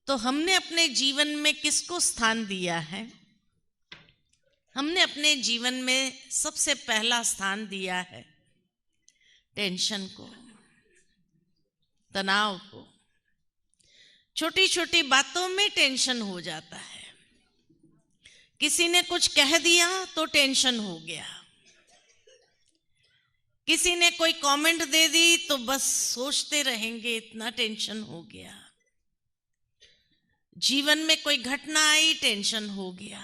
तो हमने अपने जीवन में किसको स्थान दिया है? हमने अपने जीवन में सबसे पहला स्थान दिया है टेंशन को, तनाव को। छोटी छोटी बातों में टेंशन हो जाता है। किसी ने कुछ कह दिया तो टेंशन हो गया, किसी ने कोई कमेंट दे दी तो बस सोचते रहेंगे, इतना टेंशन हो गया। जीवन में कोई घटना आई, टेंशन हो गया।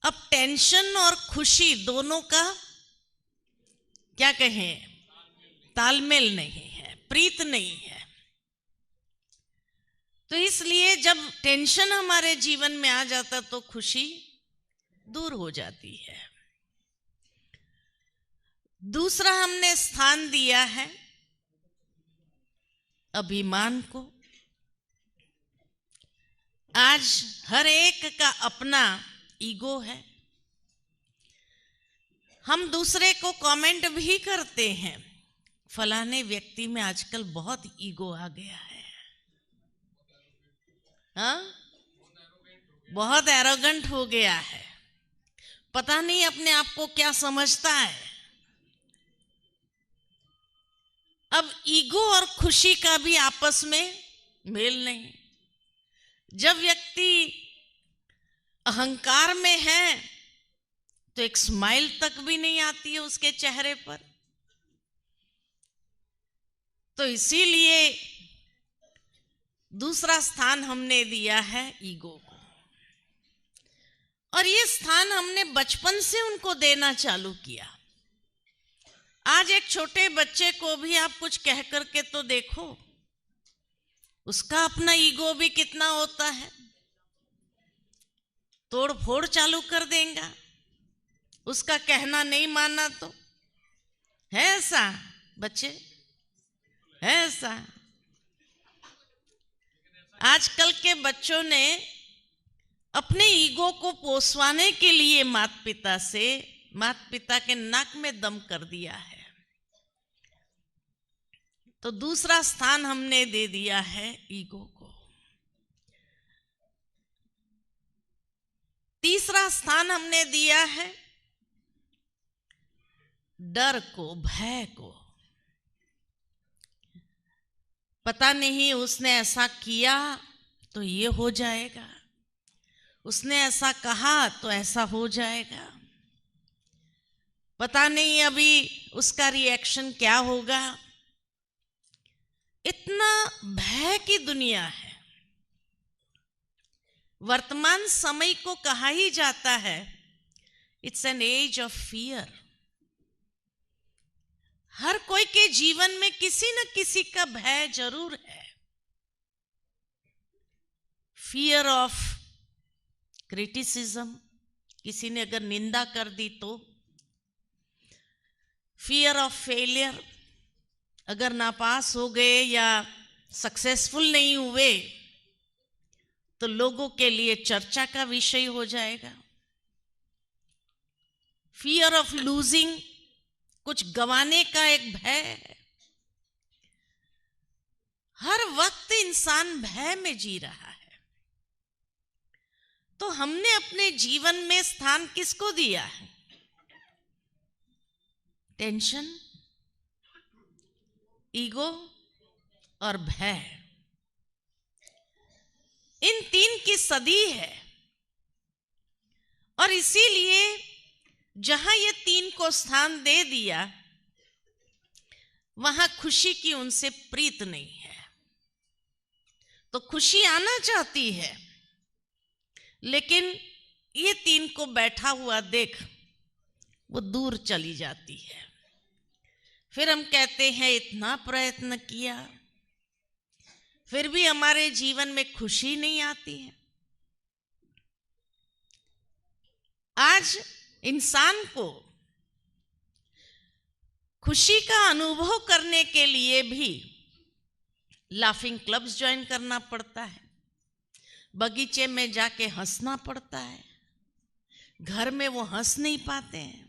अब टेंशन और खुशी दोनों का क्या कहें, तालमेल नहीं है, प्रीत नहीं है। तो इसलिए जब टेंशन हमारे जीवन में आ जाता तो खुशी दूर हो जाती है। दूसरा हमने स्थान दिया है अभिमान को। आज हर एक का अपना ईगो है। हम दूसरे को कमेंट भी करते हैं, फलाने व्यक्ति में आजकल बहुत ईगो आ गया है, हाँ, बहुत एरोगेंट हो गया है, पता नहीं अपने आप को क्या समझता है। अब ईगो और खुशी का भी आपस में मेल नहीं। जब व्यक्ति अहंकार में है तो एक स्माइल तक भी नहीं आती है उसके चेहरे पर। तो इसीलिए दूसरा स्थान हमने दिया है ईगो को, और ये स्थान हमने बचपन से उनको देना चालू किया। आज एक छोटे बच्चे को भी आप कुछ कह करके तो देखो, उसका अपना ईगो भी कितना होता है, तोड़ फोड़ चालू कर देगा उसका कहना नहीं माना तो। है ऐसा बच्चे, है ऐसा। आजकल के बच्चों ने अपने ईगो को पोसवाने के लिए माता पिता के नाक में दम कर दिया है। तो दूसरा स्थान हमने दे दिया है ईगो को। तीसरा स्थान हमने दिया है डर को, भय को। पता नहीं उसने ऐसा किया तो ये हो जाएगा, उसने ऐसा कहा तो ऐसा हो जाएगा, पता नहीं अभी उसका रिएक्शन क्या होगा। इतना भय की दुनिया है। वर्तमान समय को कहा ही जाता है it's an age of fear. हर कोई के जीवन में किसी न किसी का भय जरूर है। फियर ऑफ क्रिटिसिज्म, किसी ने अगर निंदा कर दी तो। फियर ऑफ फेलियर, अगर नापास हो गए या सक्सेसफुल नहीं हुए तो लोगों के लिए चर्चा का विषय हो जाएगा। फियर ऑफ लूजिंग, कुछ गंवाने का एक भय है। हर वक्त इंसान भय में जी रहा है। तो हमने अपने जीवन में स्थान किसको दिया है? टेंशन, ईगो और भय। इन तीन की सदी है, और इसीलिए जहां ये तीन को स्थान दे दिया वहां खुशी की उनसे प्रीत नहीं है। तो खुशी आना चाहती है, लेकिन ये तीन को बैठा हुआ देख वो दूर चली जाती है। फिर हम कहते हैं इतना प्रयत्न किया फिर भी हमारे जीवन में खुशी नहीं आती है। आज इंसान को खुशी का अनुभव करने के लिए भी लाफिंग क्लब्स ज्वाइन करना पड़ता है, बगीचे में जाके हंसना पड़ता है। घर में वो हंस नहीं पाते हैं।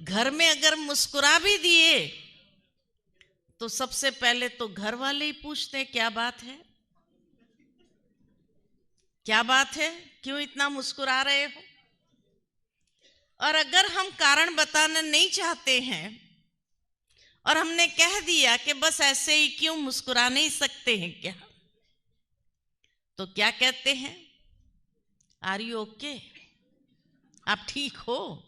घर में अगर मुस्कुरा भी दिए तो तो सबसे पहले तो घर वाले ही पूछते हैं क्या बात है, क्या बात है, क्यों इतना मुस्कुरा रहे हो। और अगर हम कारण बताना नहीं चाहते हैं और हमने कह दिया कि बस ऐसे ही क्यों, मुस्कुरा नहीं सकते हैं क्या, तो क्या कहते हैं, आर यू ओके, आप ठीक हो।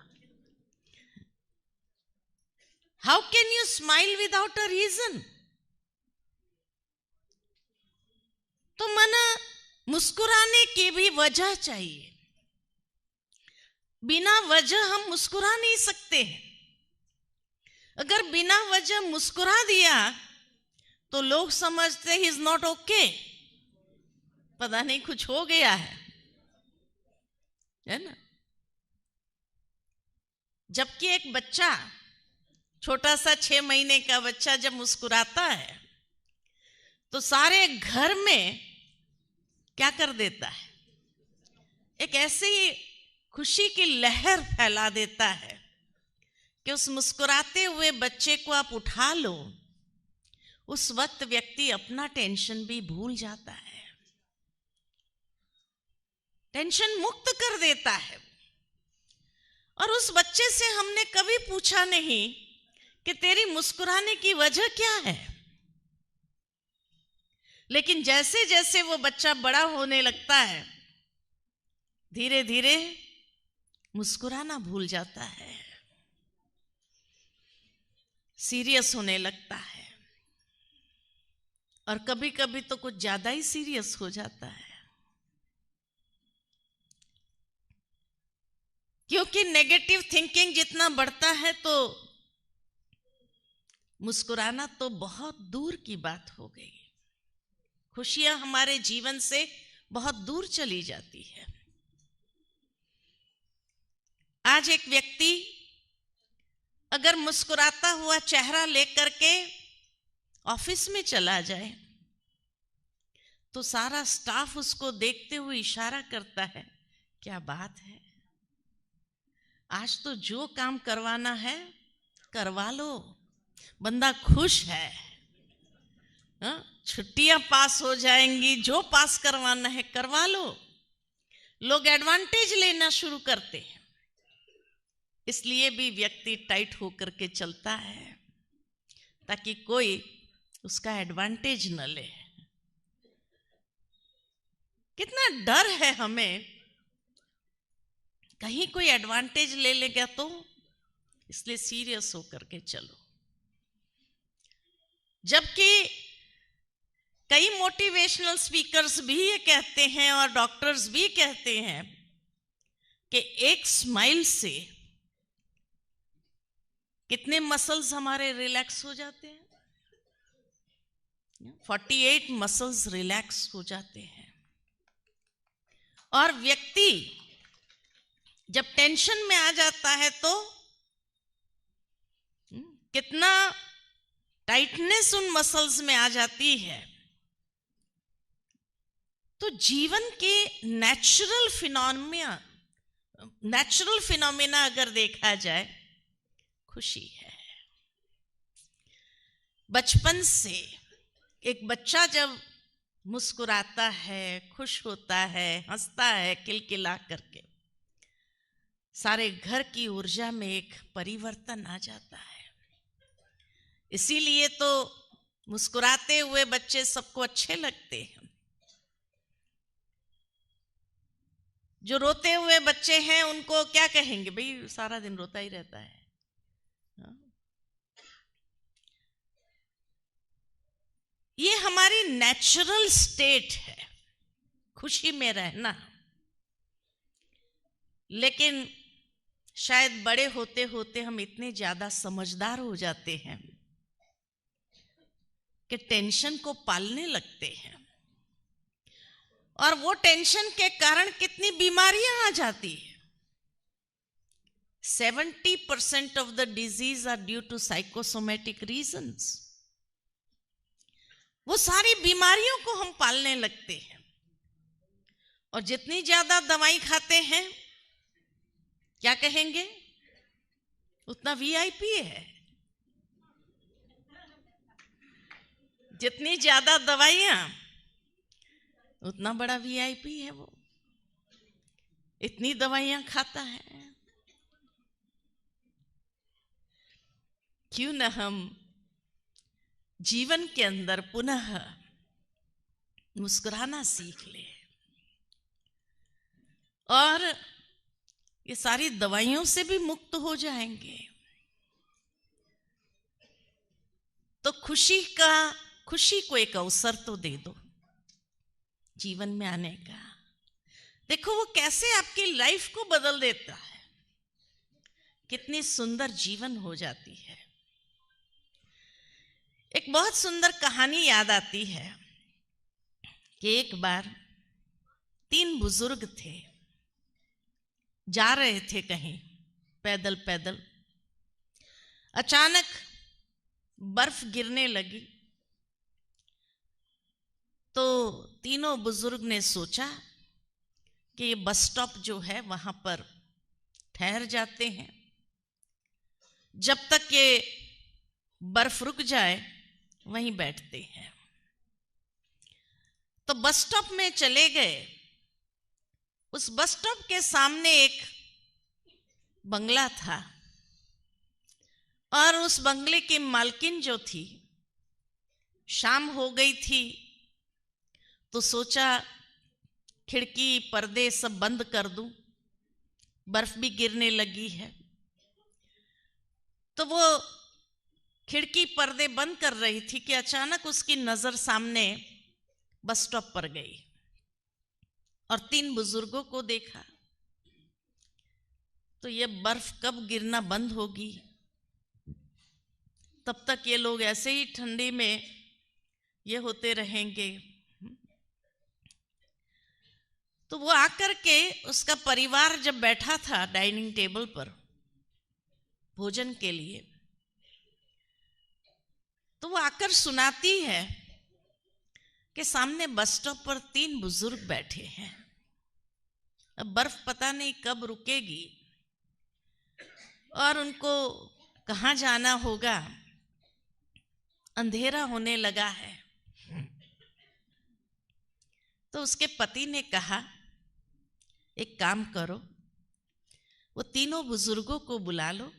How can you smile without a reason. तो मना मुस्कुराने की भी वजह चाहिए, बिना वजह हम मुस्कुरा नहीं सकते हैं। अगर बिना वजह मुस्कुरा दिया तो लोग समझते ही इज नॉट ओके, पता नहीं कुछ हो गया है ना। जबकि एक बच्चा, छोटा सा 6 महीने का बच्चा जब मुस्कुराता है तो सारे घर में क्या कर देता है, एक ऐसी खुशी की लहर फैला देता है कि उस मुस्कुराते हुए बच्चे को आप उठा लो, उस वक्त व्यक्ति अपना टेंशन भी भूल जाता है, टेंशन मुक्त कर देता है। और उस बच्चे से हमने कभी पूछा नहीं कि तेरी मुस्कुराने की वजह क्या है। लेकिन जैसे जैसे वो बच्चा बड़ा होने लगता है, धीरे धीरे मुस्कुराना भूल जाता है, सीरियस होने लगता है, और कभी कभी तो कुछ ज्यादा ही सीरियस हो जाता है, क्योंकि नेगेटिव थिंकिंग जितना बढ़ता है तो मुस्कुराना तो बहुत दूर की बात हो गई, खुशियां हमारे जीवन से बहुत दूर चली जाती है। आज एक व्यक्ति अगर मुस्कुराता हुआ चेहरा लेकर के ऑफिस में चला जाए तो सारा स्टाफ उसको देखते हुए इशारा करता है, क्या बात है, आज तो जो काम करवाना है करवा लो, बंदा खुश है, छुट्टियां पास हो जाएंगी, जो पास करवाना है करवा लो। लोग एडवांटेज लेना शुरू करते हैं, इसलिए भी व्यक्ति टाइट होकर के चलता है ताकि कोई उसका एडवांटेज न ले। कितना डर है हमें, कहीं कोई एडवांटेज ले लेगा तो, इसलिए सीरियस होकर के चलो। जबकि कई मोटिवेशनल स्पीकर्स भी ये कहते हैं और डॉक्टर्स भी कहते हैं कि एक स्माइल से कितने मसल्स हमारे रिलैक्स हो जाते हैं, 48 मसल्स रिलैक्स हो जाते हैं। और व्यक्ति जब टेंशन में आ जाता है तो कितना टाइटनेस उन मसल्स में आ जाती है। तो जीवन के नेचुरल फिनोमेना अगर देखा जाए, खुशी है। बचपन से एक बच्चा जब मुस्कुराता है, खुश होता है, हंसता है किलकिला करके, सारे घर की ऊर्जा में एक परिवर्तन आ जाता है। इसीलिए तो मुस्कुराते हुए बच्चे सबको अच्छे लगते हैं। जो रोते हुए बच्चे हैं उनको क्या कहेंगे, भाई सारा दिन रोता ही रहता है। ये हमारी नेचुरल स्टेट है, खुशी में रहना। लेकिन शायद बड़े होते होते हम इतने ज्यादा समझदार हो जाते हैं कि टेंशन को पालने लगते हैं, और वो टेंशन के कारण कितनी बीमारियां आ जाती है। 70% of the disease are due to psychosomatic reasons. वो सारी बीमारियों को हम पालने लगते हैं, और जितनी ज्यादा दवाई खाते हैं क्या कहेंगे, उतना VIP है। जितनी ज्यादा दवाइयां उतना बड़ा वीआईपी है वो, इतनी दवाइयां खाता है। क्यों न हम जीवन के अंदर पुनः मुस्कुराना सीख ले और ये सारी दवाइयों से भी मुक्त हो जाएंगे। तो खुशी को एक अवसर तो दे दो जीवन में आने का। देखो वो कैसे आपकी लाइफ को बदल देता है, कितनी सुंदर जीवन हो जाती है। एक बहुत सुंदर कहानी याद आती है कि एक बार 3 बुजुर्ग थे, जा रहे थे कहीं पैदल पैदल, अचानक बर्फ गिरने लगी। तो तीनों बुजुर्ग ने सोचा कि ये बस स्टॉप जो है वहां पर ठहर जाते हैं, जब तक ये बर्फ रुक जाए वहीं बैठते हैं। तो बस स्टॉप में चले गए। उस बस स्टॉप के सामने एक बंगला था और उस बंगले की मालकिन जो थी, शाम हो गई थी तो सोचा खिड़की पर्दे सब बंद कर दूं, बर्फ भी गिरने लगी है। तो वो खिड़की पर्दे बंद कर रही थी कि अचानक उसकी नजर सामने बस स्टॉप पर गई और 3 बुजुर्गों को देखा। तो ये बर्फ कब गिरना बंद होगी, तब तक ये लोग ऐसे ही ठंडी में ये होते रहेंगे। तो वो आकर के उसका परिवार जब बैठा था डाइनिंग टेबल पर भोजन के लिए, तो वो आकर सुनाती है कि सामने बस स्टॉप पर 3 बुजुर्ग बैठे हैं। अब बर्फ पता नहीं कब रुकेगी और उनको कहाँ जाना होगा, अंधेरा होने लगा है। तो उसके पति ने कहा एक काम करो, वो तीनों बुजुर्गों को बुला लो,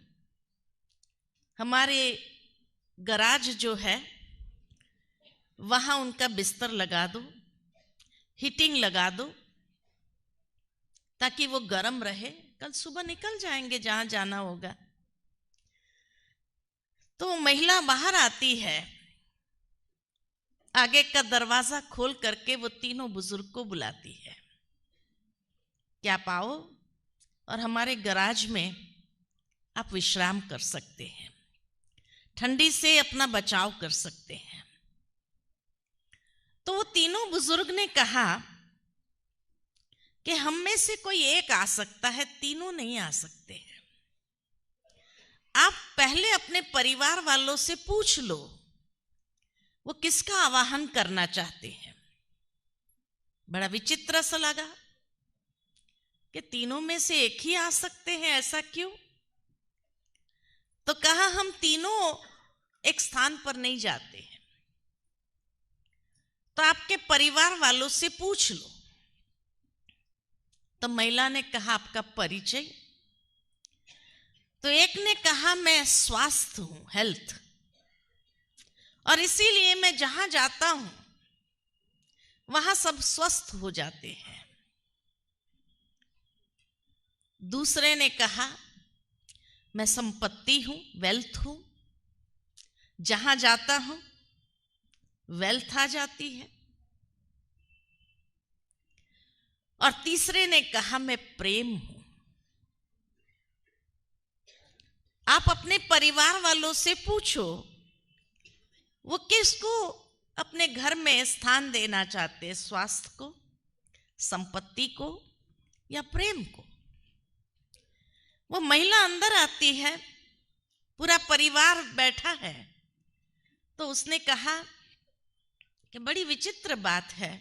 हमारे गराज जो है वहां उनका बिस्तर लगा दो, हीटिंग लगा दो ताकि वो गर्म रहे, कल सुबह निकल जाएंगे जहां जाना होगा। तो महिला बाहर आती है, आगे का दरवाजा खोल करके वो तीनों बुजुर्ग को बुलाती है कि आप आओ और हमारे गराज में आप विश्राम कर सकते हैं, ठंडी से अपना बचाव कर सकते हैं। तो वो तीनों बुजुर्ग ने कहा कि हम में से कोई एक आ सकता है, तीनों नहीं आ सकते हैं। आप पहले अपने परिवार वालों से पूछ लो वो किसका आवाहन करना चाहते हैं। बड़ा विचित्र सा लगा कि तीनों में से एक ही आ सकते हैं, ऐसा क्यों? तो कहा हम तीनों एक स्थान पर नहीं जाते हैं, तो आपके परिवार वालों से पूछ लो। तो महिला ने कहा आपका परिचय? तो एक ने कहा मैं स्वास्थ्य हूं, हेल्थ, और इसीलिए मैं जहां जाता हूं वहां सब स्वस्थ हो जाते हैं। दूसरे ने कहा मैं संपत्ति हूं, वेल्थ हूं, जहां जाता हूं वेल्थ आ जाती है। और तीसरे ने कहा मैं प्रेम हूं। आप अपने परिवार वालों से पूछो वो किसको अपने घर में स्थान देना चाहते हैं, स्वास्थ्य को, संपत्ति को या प्रेम को। वो महिला अंदर आती है, पूरा परिवार बैठा है। तो उसने कहा कि बड़ी विचित्र बात है,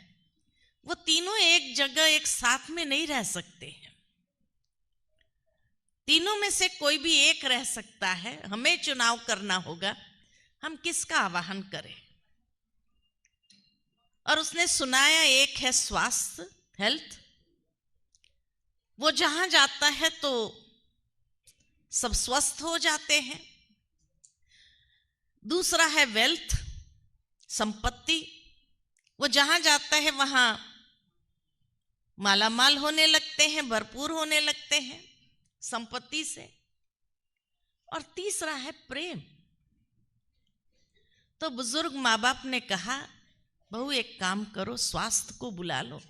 वो तीनों एक जगह एक साथ में नहीं रह सकते हैं, तीनों में से कोई भी एक रह सकता है, हमें चुनाव करना होगा हम किसका आवाहन करें। और उसने सुनाया एक है स्वास्थ्य, हेल्थ, वो जहां जाता है तो सब स्वस्थ हो जाते हैं। दूसरा है वेल्थ, संपत्ति, वो जहां जाता है वहां मालामाल होने लगते हैं, भरपूर होने लगते हैं संपत्ति से। और तीसरा है प्रेम। तो बुजुर्ग माँ बाप ने कहा, बहू एक काम करो, स्वास्थ्य को बुला लो,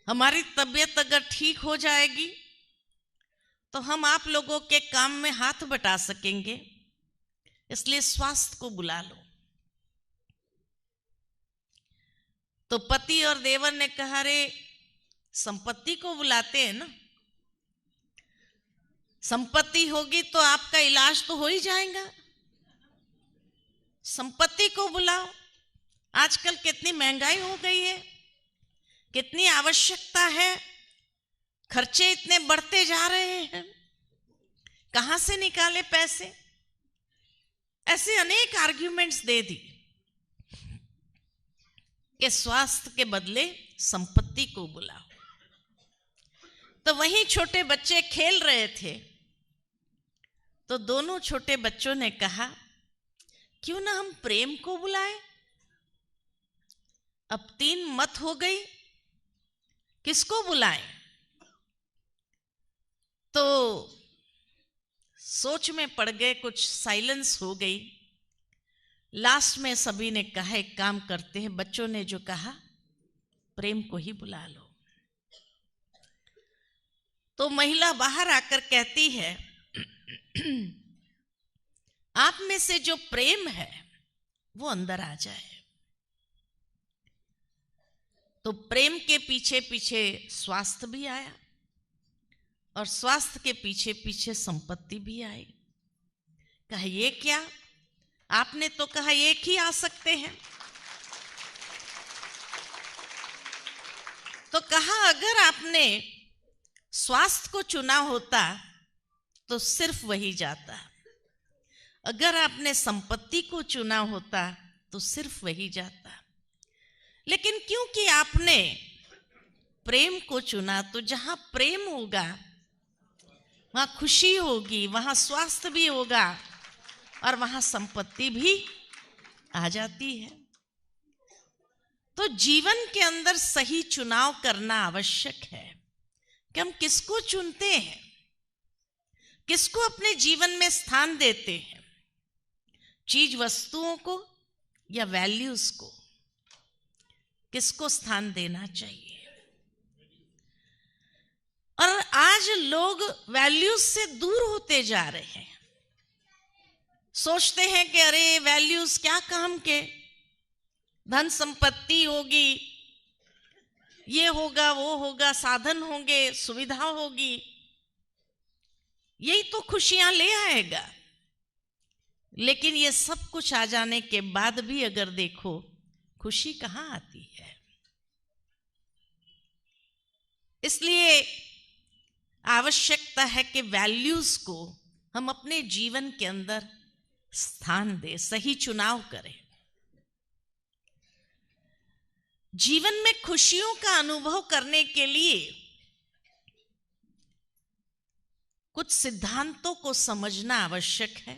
हमारी तबीयत अगर ठीक हो जाएगी तो हम आप लोगों के काम में हाथ बटा सकेंगे, इसलिए स्वास्थ्य को बुला लो। तो पति और देवर ने कहा, रे संपत्ति को बुलाते हैं ना, संपत्ति होगी तो आपका इलाज तो हो ही जाएगा, संपत्ति को बुलाओ। आजकल कितनी महंगाई हो गई है, कितनी आवश्यकता है, खर्चे इतने बढ़ते जा रहे हैं, कहां से निकाले पैसे। ऐसे अनेक आर्ग्यूमेंट्स दे दी कि स्वास्थ्य के बदले संपत्ति को बुलाओ। तो वहीं छोटे बच्चे खेल रहे थे, तो दोनों छोटे बच्चों ने कहा, क्यों ना हम प्रेम को बुलाएं। अब 3 मत हो गई, किसको बुलाएं। तो सोच में पड़ गए, कुछ साइलेंस हो गई। लास्ट में सभी ने कहा, एक काम करते हैं, बच्चों ने जो कहा प्रेम को ही बुला लो। तो महिला बाहर आकर कहती है, आप में से जो प्रेम है वो अंदर आ जाए। तो प्रेम के पीछे पीछे स्वास्थ्य भी आया और स्वास्थ्य के पीछे पीछे संपत्ति भी आई। कहा, ये क्या, आपने तो कहा एक ही आ सकते हैं। तो कहा, अगर आपने स्वास्थ्य को चुना होता तो सिर्फ वही जाता, अगर आपने संपत्ति को चुना होता तो सिर्फ वही जाता। लेकिन क्योंकि आपने प्रेम को चुना, तो जहां प्रेम होगा वहां खुशी होगी, वहां स्वास्थ्य भी होगा और वहां संपत्ति भी आ जाती है। तो जीवन के अंदर सही चुनाव करना आवश्यक है कि हम किसको चुनते हैं, किसको अपने जीवन में स्थान देते हैं, चीज वस्तुओं को या वैल्यूज को, किसको स्थान देना चाहिए। और आज लोग वैल्यूज से दूर होते जा रहे हैं, सोचते हैं कि अरे वैल्यूज क्या काम के, धन संपत्ति होगी, ये होगा वो होगा, साधन होंगे, सुविधा होगी, यही तो खुशियां ले आएगा। लेकिन ये सब कुछ आ जाने के बाद भी अगर देखो, खुशी कहाँ आती है। इसलिए आवश्यकता है कि वैल्यूज को हम अपने जीवन के अंदर स्थान दें, सही चुनाव करें। जीवन में खुशियों का अनुभव करने के लिए कुछ सिद्धांतों को समझना आवश्यक है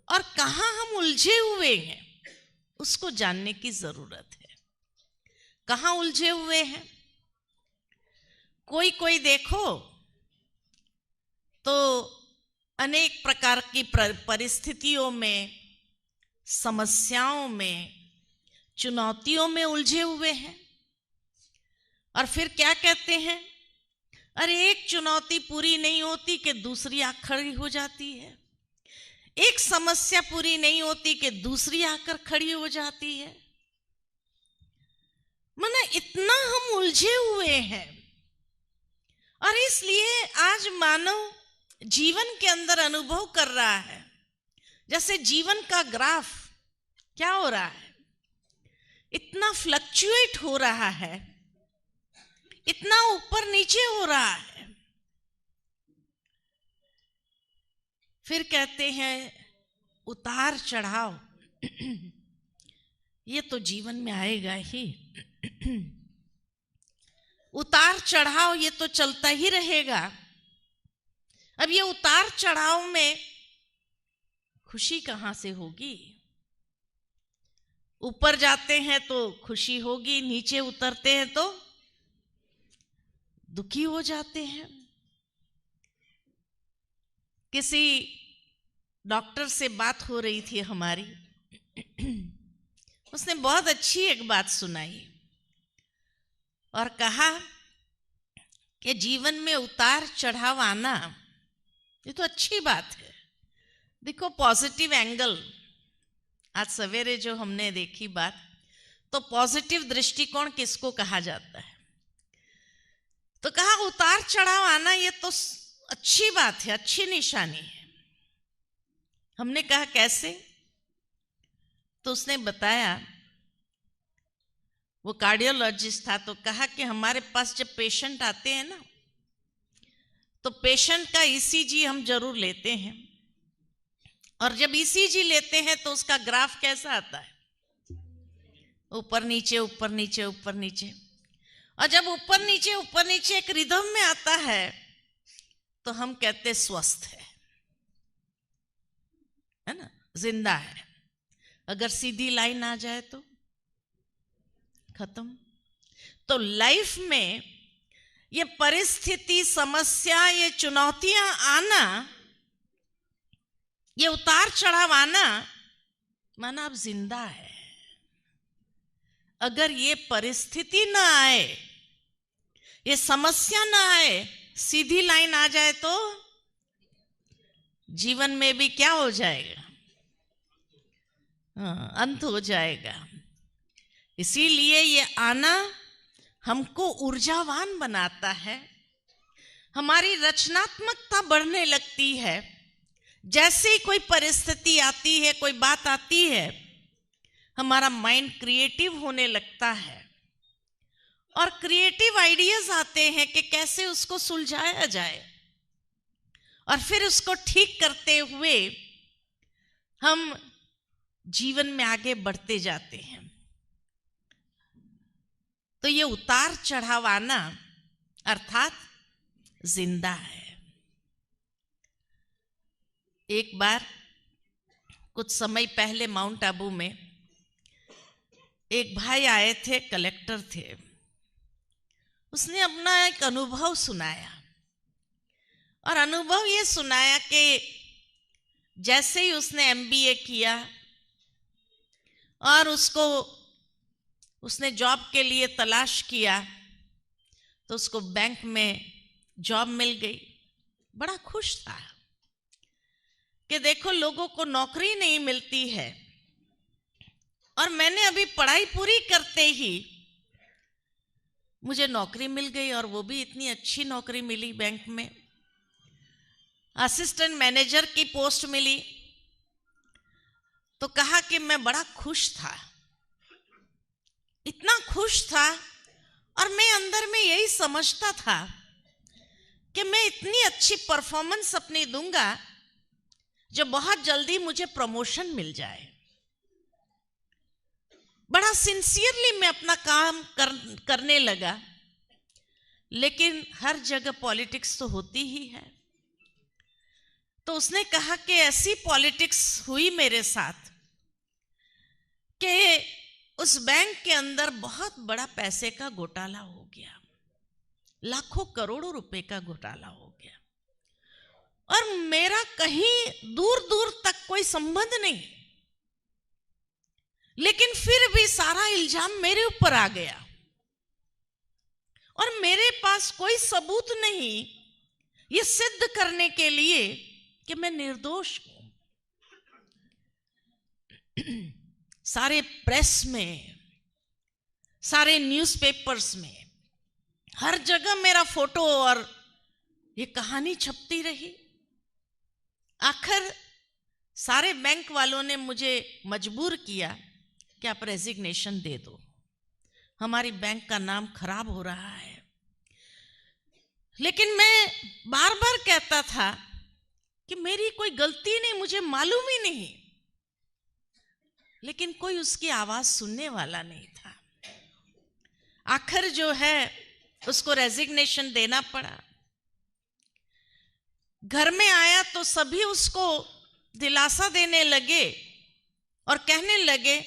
और कहां हम उलझे हुए हैं उसको जानने की जरूरत है। कहां उलझे हुए हैं, कोई देखो तो अनेक प्रकार की परिस्थितियों में, समस्याओं में, चुनौतियों में उलझे हुए हैं और फिर क्या कहते हैं, अरे एक चुनौती पूरी नहीं होती कि दूसरी आ खड़ी हो जाती है, एक समस्या पूरी नहीं होती कि दूसरी आकर खड़ी हो जाती है। माना इतना हम उलझे हुए हैं और इसलिए आज मानव जीवन के अंदर अनुभव कर रहा है जैसे जीवन का ग्राफ क्या हो रहा है, इतना फ्लक्चुएट हो रहा है, इतना ऊपर नीचे हो रहा है। फिर कहते हैं उतार चढ़ाव। ये तो जीवन में आएगा ही। उतार चढ़ाव ये तो चलता ही रहेगा। अब ये उतार चढ़ाव में खुशी कहाँ से होगी? ऊपर जाते हैं तो खुशी होगी, नीचे उतरते हैं तो दुखी हो जाते हैं। किसी डॉक्टर से बात हो रही थी हमारी, उसने बहुत अच्छी एक बात सुनाई और कहा कि जीवन में उतार चढ़ाव आना ये तो अच्छी बात है। देखो पॉजिटिव एंगल, आज सवेरे जो हमने देखी बात, तो पॉजिटिव दृष्टिकोण किसको कहा जाता है? तो कहा उतार चढ़ाव आना ये तो अच्छी बात है, अच्छी निशानी है। हमने कहा कैसे? तो उसने बताया, वो कार्डियोलॉजिस्ट था, तो कहा कि हमारे पास जब पेशेंट आते हैं ना, तो पेशेंट का ईसीजी हम जरूर लेते हैं, और जब ईसीजी लेते हैं तो उसका ग्राफ कैसा आता है? ऊपर नीचे ऊपर नीचे ऊपर नीचे। और जब ऊपर नीचे एक रिदम में आता है तो हम कहते स्वस्थ है ना, जिंदा है। अगर सीधी लाइन आ जाए तो खत्म। तो लाइफ में ये परिस्थिति, समस्या, ये चुनौतियां आना, ये उतार चढ़ाव आना, माना आप जिंदा है। अगर ये परिस्थिति ना आए, ये समस्या ना आए, सीधी लाइन आ जाए तो जीवन में भी क्या हो जाएगा? अंत हो जाएगा। इसीलिए ये आना हमको ऊर्जावान बनाता है, हमारी रचनात्मकता बढ़ने लगती है। जैसे ही कोई परिस्थिति आती है, कोई बात आती है, हमारा माइंड क्रिएटिव होने लगता है और क्रिएटिव आइडियाज आते हैं कि कैसे उसको सुलझाया जाए, और फिर उसको ठीक करते हुए हम जीवन में आगे बढ़ते जाते हैं। तो ये उतार चढ़ाव आना अर्थात जिंदा है। एक बार कुछ समय पहले माउंट आबू में एक भाई आए थे, कलेक्टर थे। उसने अपना एक अनुभव सुनाया, और अनुभव ये सुनाया कि जैसे ही उसने MBA किया और उसने जॉब के लिए तलाश किया, तो उसको बैंक में जॉब मिल गई। बड़ा खुश था कि देखो लोगों को नौकरी नहीं मिलती है, और मैंने अभी पढ़ाई पूरी करते ही मुझे नौकरी मिल गई, और वो भी इतनी अच्छी नौकरी मिली। बैंक में असिस्टेंट मैनेजर की पोस्ट मिली। तो कहा कि मैं बड़ा खुश था, इतना खुश था, और मैं अंदर में यही समझता था कि मैं इतनी अच्छी परफॉर्मेंस अपनी दूंगा जो बहुत जल्दी मुझे प्रमोशन मिल जाए। बड़ा सिंसियरली मैं अपना काम करने लगा। लेकिन हर जगह पॉलिटिक्स तो होती ही है। तो उसने कहा कि ऐसी पॉलिटिक्स हुई मेरे साथ कि उस बैंक के अंदर बहुत बड़ा पैसे का घोटाला हो गया, लाखों करोड़ों रुपए का घोटाला हो गया, और मेरा कहीं दूर दूर तक कोई संबंध नहीं, लेकिन फिर भी सारा इल्जाम मेरे ऊपर आ गया, और मेरे पास कोई सबूत नहीं ये सिद्ध करने के लिए कि मैं निर्दोष हूं। सारे प्रेस में, सारे न्यूज़पेपर्स में, हर जगह मेरा फोटो और ये कहानी छपती रही। आखिर सारे बैंक वालों ने मुझे मजबूर किया कि आप रेजिग्नेशन दे दो, हमारी बैंक का नाम खराब हो रहा है। लेकिन मैं बार बार कहता था कि मेरी कोई गलती नहीं, मुझे मालूम ही नहीं। लेकिन कोई उसकी आवाज सुनने वाला नहीं था। आखिर जो है उसको रेजिग्नेशन देना पड़ा। घर में आया तो सभी उसको दिलासा देने लगे और कहने लगे,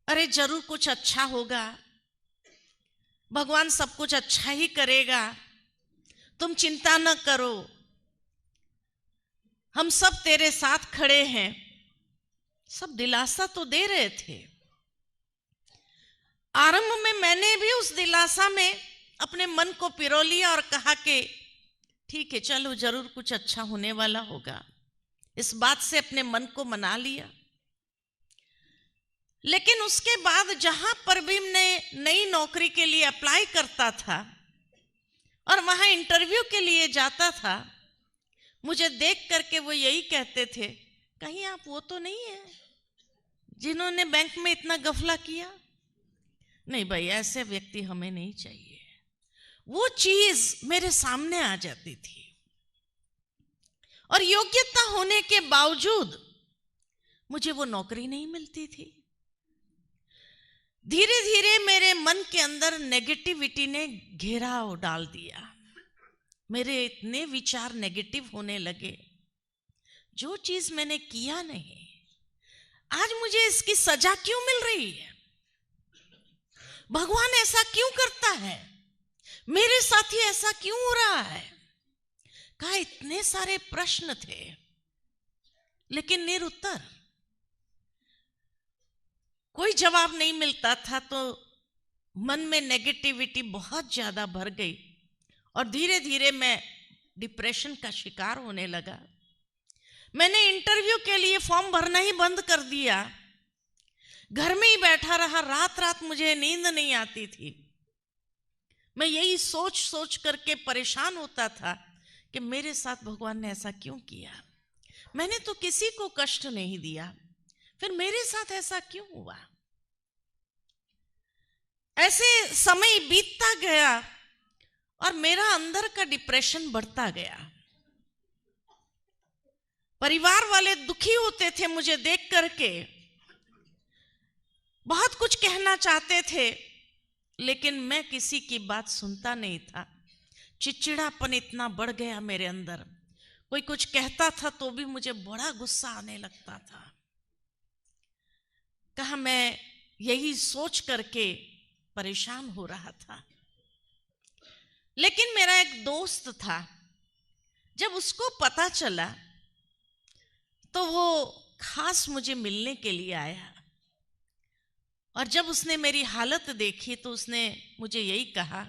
अरे जरूर कुछ अच्छा होगा, भगवान सब कुछ अच्छा ही करेगा, तुम चिंता न करो, हम सब तेरे साथ खड़े हैं। सब दिलासा तो दे रहे थे। आरंभ में मैंने भी उस दिलासा में अपने मन को पिरो लिया और कहा कि ठीक है, चलो जरूर कुछ अच्छा होने वाला होगा। इस बात से अपने मन को मना लिया। लेकिन उसके बाद जहां पर भी मैं नई नौकरी के लिए अप्लाई करता था और वहां इंटरव्यू के लिए जाता था, मुझे देख करके वो यही कहते थे, कहीं आप वो तो नहीं है जिन्होंने बैंक में इतना गफला किया? नहीं भाई, ऐसे व्यक्ति हमें नहीं चाहिए। वो चीज मेरे सामने आ जाती थी और योग्यता होने के बावजूद मुझे वो नौकरी नहीं मिलती थी। धीरे धीरे मेरे मन के अंदर नेगेटिविटी ने घेराव डाल दिया। मेरे इतने विचार नेगेटिव होने लगे। जो चीज मैंने किया नहीं, आज मुझे इसकी सजा क्यों मिल रही है? भगवान ऐसा क्यों करता है? मेरे साथ ही ऐसा क्यों हो रहा है? कहा इतने सारे प्रश्न थे लेकिन निरुत्तर, कोई जवाब नहीं मिलता था। तो मन में नेगेटिविटी बहुत ज्यादा भर गई और धीरे धीरे मैं डिप्रेशन का शिकार होने लगा। मैंने इंटरव्यू के लिए फॉर्म भरना ही बंद कर दिया। घर में ही बैठा रहा। रात रात मुझे नींद नहीं आती थी। मैं यही सोच सोच करके परेशान होता था कि मेरे साथ भगवान ने ऐसा क्यों किया? मैंने तो किसी को कष्ट नहीं दिया, फिर मेरे साथ ऐसा क्यों हुआ? ऐसे समय बीतता गया और मेरा अंदर का डिप्रेशन बढ़ता गया। परिवार वाले दुखी होते थे मुझे देख करके, बहुत कुछ कहना चाहते थे, लेकिन मैं किसी की बात सुनता नहीं था। चिड़चिड़ापन इतना बढ़ गया मेरे अंदर। कोई कुछ कहता था तो भी मुझे बड़ा गुस्सा आने लगता था। कहा मैं यही सोच करके परेशान हो रहा था। लेकिन मेरा एक दोस्त था, जब उसको पता चला तो वो खास मुझे मिलने के लिए आया और जब उसने मेरी हालत देखी तो उसने मुझे यही कहा,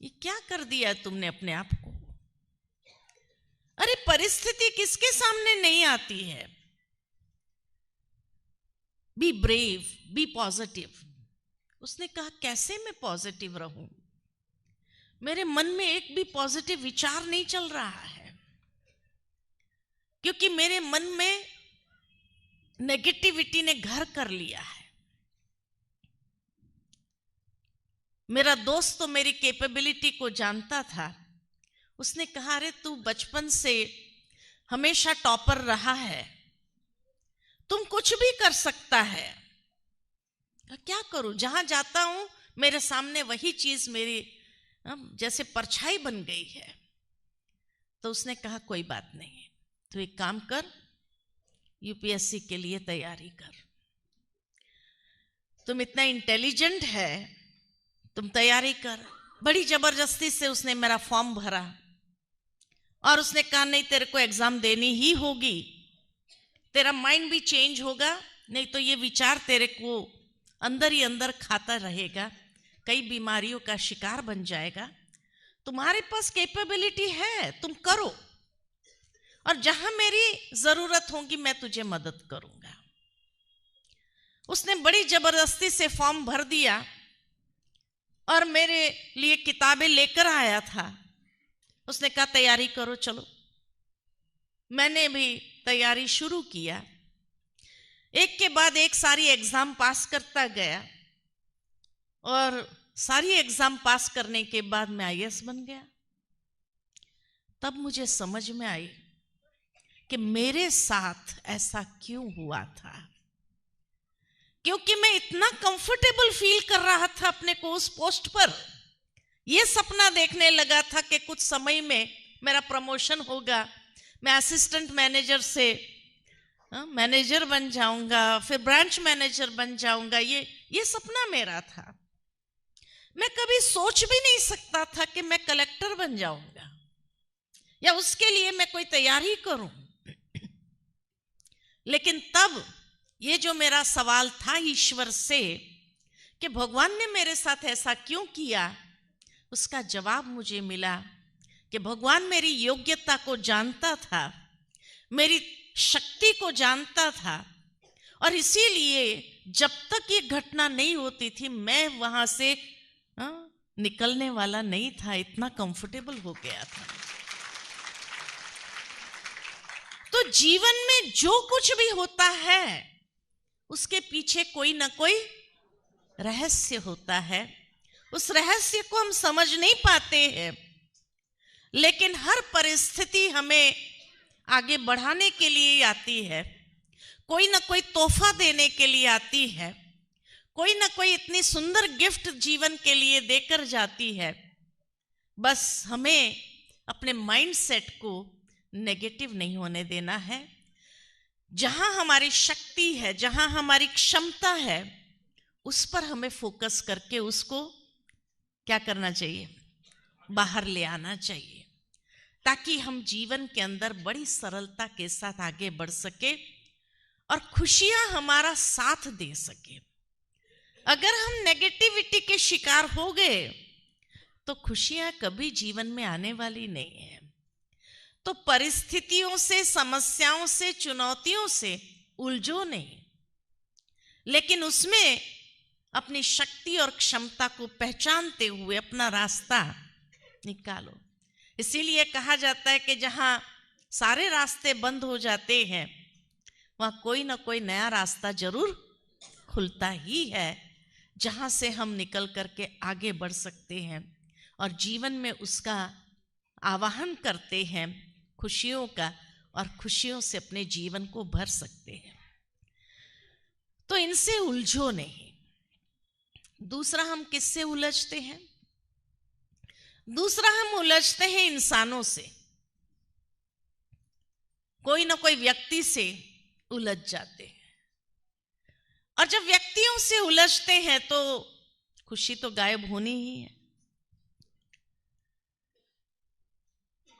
ये क्या कर दिया तुमने अपने आप को? अरे परिस्थिति किसके सामने नहीं आती है? Be brave, be positive. उसने कहा कैसे मैं पॉजिटिव रहूं? मेरे मन में एक भी पॉजिटिव विचार नहीं चल रहा है, क्योंकि मेरे मन में नेगेटिविटी ने घर कर लिया है। मेरा दोस्त तो मेरी कैपेबिलिटी को जानता था। उसने कहा अरे तू बचपन से हमेशा टॉपर रहा है, तुम कुछ भी कर सकता है। क्या करूं? जहां जाता हूं मेरे सामने वही चीज मेरी जैसे परछाई बन गई है। तो उसने कहा कोई बात नहीं, तो एक काम कर, यूपीएससी के लिए तैयारी कर। तुम इतना इंटेलिजेंट है, तुम तैयारी कर। बड़ी जबरदस्ती से उसने मेरा फॉर्म भरा और उसने कहा नहीं, तेरे को एग्जाम देनी ही होगी, तेरा माइंड भी चेंज होगा, नहीं तो ये विचार तेरे को अंदर ही अंदर खाता रहेगा, कई बीमारियों का शिकार बन जाएगा। तुम्हारे पास कैपेबिलिटी है, तुम करो, और जहां मेरी जरूरत होगी मैं तुझे मदद करूंगा। उसने बड़ी जबरदस्ती से फॉर्म भर दिया और मेरे लिए किताबें लेकर आया था। उसने कहा तैयारी करो, चलो। मैंने भी तैयारी शुरू किया। एक के बाद एक सारी एग्जाम पास करता गया और सारी एग्जाम पास करने के बाद मैं आईएएस बन गया। तब मुझे समझ में आई कि मेरे साथ ऐसा क्यों हुआ था। क्योंकि मैं इतना कंफर्टेबल फील कर रहा था अपने को उस पोस्ट पर। यह सपना देखने लगा था कि कुछ समय में मेरा प्रमोशन होगा, मैं असिस्टेंट मैनेजर से मैनेजर बन जाऊंगा, फिर ब्रांच मैनेजर बन जाऊंगा। ये सपना मेरा था। मैं कभी सोच भी नहीं सकता था कि मैं कलेक्टर बन जाऊंगा या उसके लिए मैं कोई तैयारी करूं। लेकिन तब ये जो मेरा सवाल था ईश्वर से कि भगवान ने मेरे साथ ऐसा क्यों किया, उसका जवाब मुझे मिला कि भगवान मेरी योग्यता को जानता था, मेरी शक्ति को जानता था, और इसीलिए जब तक ये घटना नहीं होती थी मैं वहां से निकलने वाला नहीं था, इतना कंफर्टेबल हो गया था। तो जीवन में जो कुछ भी होता है उसके पीछे कोई ना कोई रहस्य होता है। उस रहस्य को हम समझ नहीं पाते हैं, लेकिन हर परिस्थिति हमें आगे बढ़ाने के लिए आती है, कोई ना कोई तोहफा देने के लिए आती है, कोई ना कोई इतनी सुंदर गिफ्ट जीवन के लिए देकर जाती है। बस हमें अपने माइंड सेट को नेगेटिव नहीं होने देना है। जहां हमारी शक्ति है, जहां हमारी क्षमता है, उस पर हमें फोकस करके उसको क्या करना चाहिए, बाहर ले आना चाहिए, ताकि हम जीवन के अंदर बड़ी सरलता के साथ आगे बढ़ सके और खुशियां हमारा साथ दे सके। अगर हम नेगेटिविटी के शिकार हो गए तो खुशियां कभी जीवन में आने वाली नहीं है। तो परिस्थितियों से, समस्याओं से, चुनौतियों से उलझो नहीं, लेकिन उसमें अपनी शक्ति और क्षमता को पहचानते हुए अपना रास्ता निकालो। इसीलिए कहा जाता है कि जहां सारे रास्ते बंद हो जाते हैं वहां कोई ना कोई नया रास्ता जरूर खुलता ही है, जहां से हम निकल करके आगे बढ़ सकते हैं और जीवन में उसका आवाहन करते हैं, खुशियों का, और खुशियों से अपने जीवन को भर सकते हैं। तो इनसे उलझो नहीं। दूसरा, हम किससे उलझते हैं? दूसरा, हम उलझते हैं इंसानों से। कोई ना कोई व्यक्ति से उलझ जाते हैं, और जब व्यक्तियों से उलझते हैं तो खुशी तो गायब होनी ही है।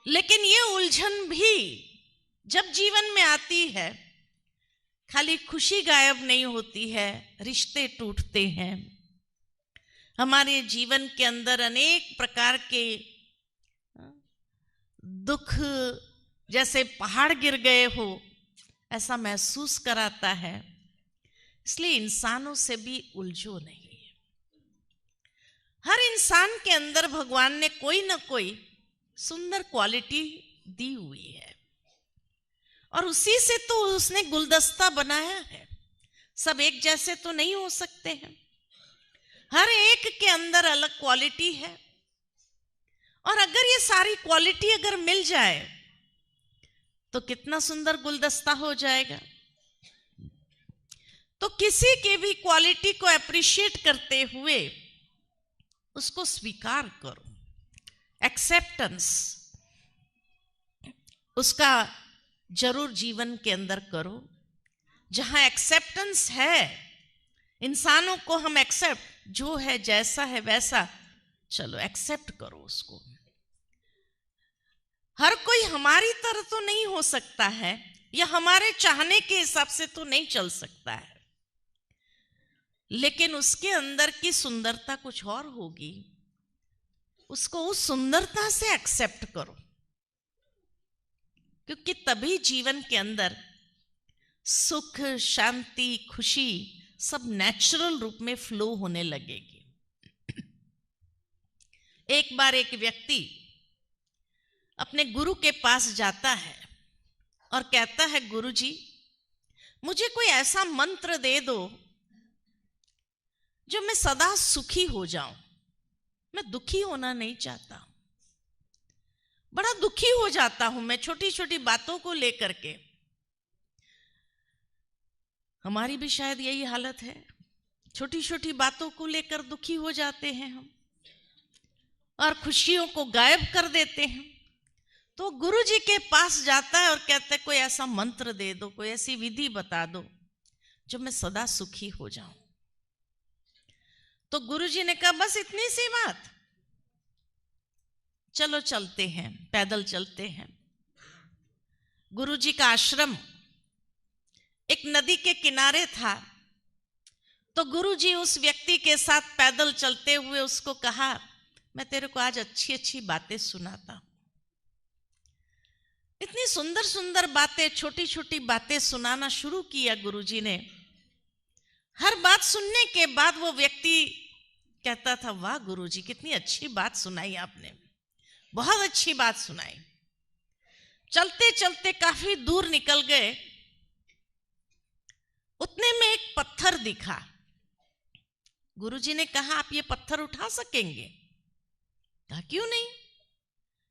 लेकिन ये उलझन भी जब जीवन में आती है, खाली खुशी गायब नहीं होती है, रिश्ते टूटते हैं। हमारे जीवन के अंदर अनेक प्रकार के दुख जैसे पहाड़ गिर गए हो ऐसा महसूस कराता है। इसलिए इंसानों से भी उलझो नहीं। हर इंसान के अंदर भगवान ने कोई ना कोई सुंदर क्वालिटी दी हुई है, और उसी से तो उसने गुलदस्ता बनाया है। सब एक जैसे तो नहीं हो सकते हैं, हर एक के अंदर अलग क्वालिटी है, और अगर ये सारी क्वालिटी अगर मिल जाए तो कितना सुंदर गुलदस्ता हो जाएगा। तो किसी की भी क्वालिटी को अप्रिशिएट करते हुए उसको स्वीकार करो, एक्सेप्टेंस उसका जरूर जीवन के अंदर करो। जहां एक्सेप्टेंस है, इंसानों को हम एक्सेप्ट, जो है जैसा है वैसा, चलो एक्सेप्ट करो उसको। हर कोई हमारी तरह तो नहीं हो सकता है, या हमारे चाहने के हिसाब से तो नहीं चल सकता है, लेकिन उसके अंदर की सुंदरता कुछ और होगी। उसको उस सुंदरता से एक्सेप्ट करो, क्योंकि तभी जीवन के अंदर सुख, शांति, खुशी सब नेचुरल रूप में फ्लो होने लगेगी। एक बार एक व्यक्ति अपने गुरु के पास जाता है और कहता है, गुरुजी मुझे कोई ऐसा मंत्र दे दो जो मैं सदा सुखी हो जाऊं, मैं दुखी होना नहीं चाहता, बड़ा दुखी हो जाता हूं मैं छोटी छोटी बातों को लेकर के। हमारी भी शायद यही हालत है, छोटी छोटी बातों को लेकर दुखी हो जाते हैं हम और खुशियों को गायब कर देते हैं। तो गुरु जी के पास जाता है और कहता है कोई ऐसा मंत्र दे दो, कोई ऐसी विधि बता दो जो मैं सदा सुखी हो जाऊं। तो गुरु जी ने कहा बस इतनी सी बात, चलो चलते हैं, पैदल चलते हैं। गुरु जी का आश्रम एक नदी के किनारे था। तो गुरु जी उस व्यक्ति के साथ पैदल चलते हुए उसको कहा मैं तेरे को आज अच्छी अच्छी बातें सुनाता हूं। इतनी सुंदर सुंदर बातें, छोटी छोटी बातें सुनाना शुरू किया गुरु जी ने। हर बात सुनने के बाद वो व्यक्ति कहता था वाह गुरु जी कितनी अच्छी बात सुनाई आपने, बहुत अच्छी बात सुनाई। चलते चलते काफी दूर निकल गए, उतने में एक पत्थर दिखा। गुरुजी ने कहा आप ये पत्थर उठा सकेंगे? कहा क्यों नहीं,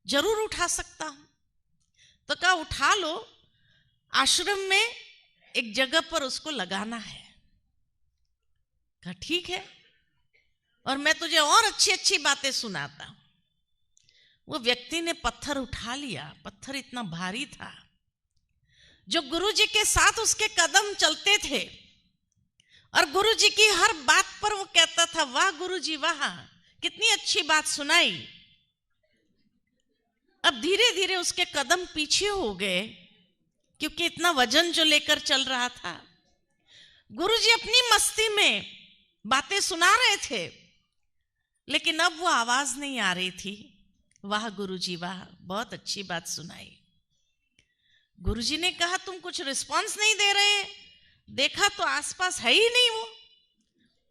जरूर उठा सकता हूं। तो कहा उठा लो, आश्रम में एक जगह पर उसको लगाना है। कहा ठीक है, और मैं तुझे और अच्छी अच्छी बातें सुनाता हूं। वो व्यक्ति ने पत्थर उठा लिया। पत्थर इतना भारी था, जो गुरुजी के साथ उसके कदम चलते थे और गुरुजी की हर बात पर वो कहता था वाह गुरुजी वाह, कितनी अच्छी बात सुनाई। अब धीरे धीरे उसके कदम पीछे हो गए, क्योंकि इतना वजन जो लेकर चल रहा था। गुरुजी अपनी मस्ती में बातें सुना रहे थे, लेकिन अब वो आवाज नहीं आ रही थी। वाह गुरुजी वाह, बहुत अच्छी बात सुनाई। गुरुजी ने कहा तुम कुछ रिस्पॉन्स नहीं दे रहे हैं। देखा तो आसपास है ही नहीं, वो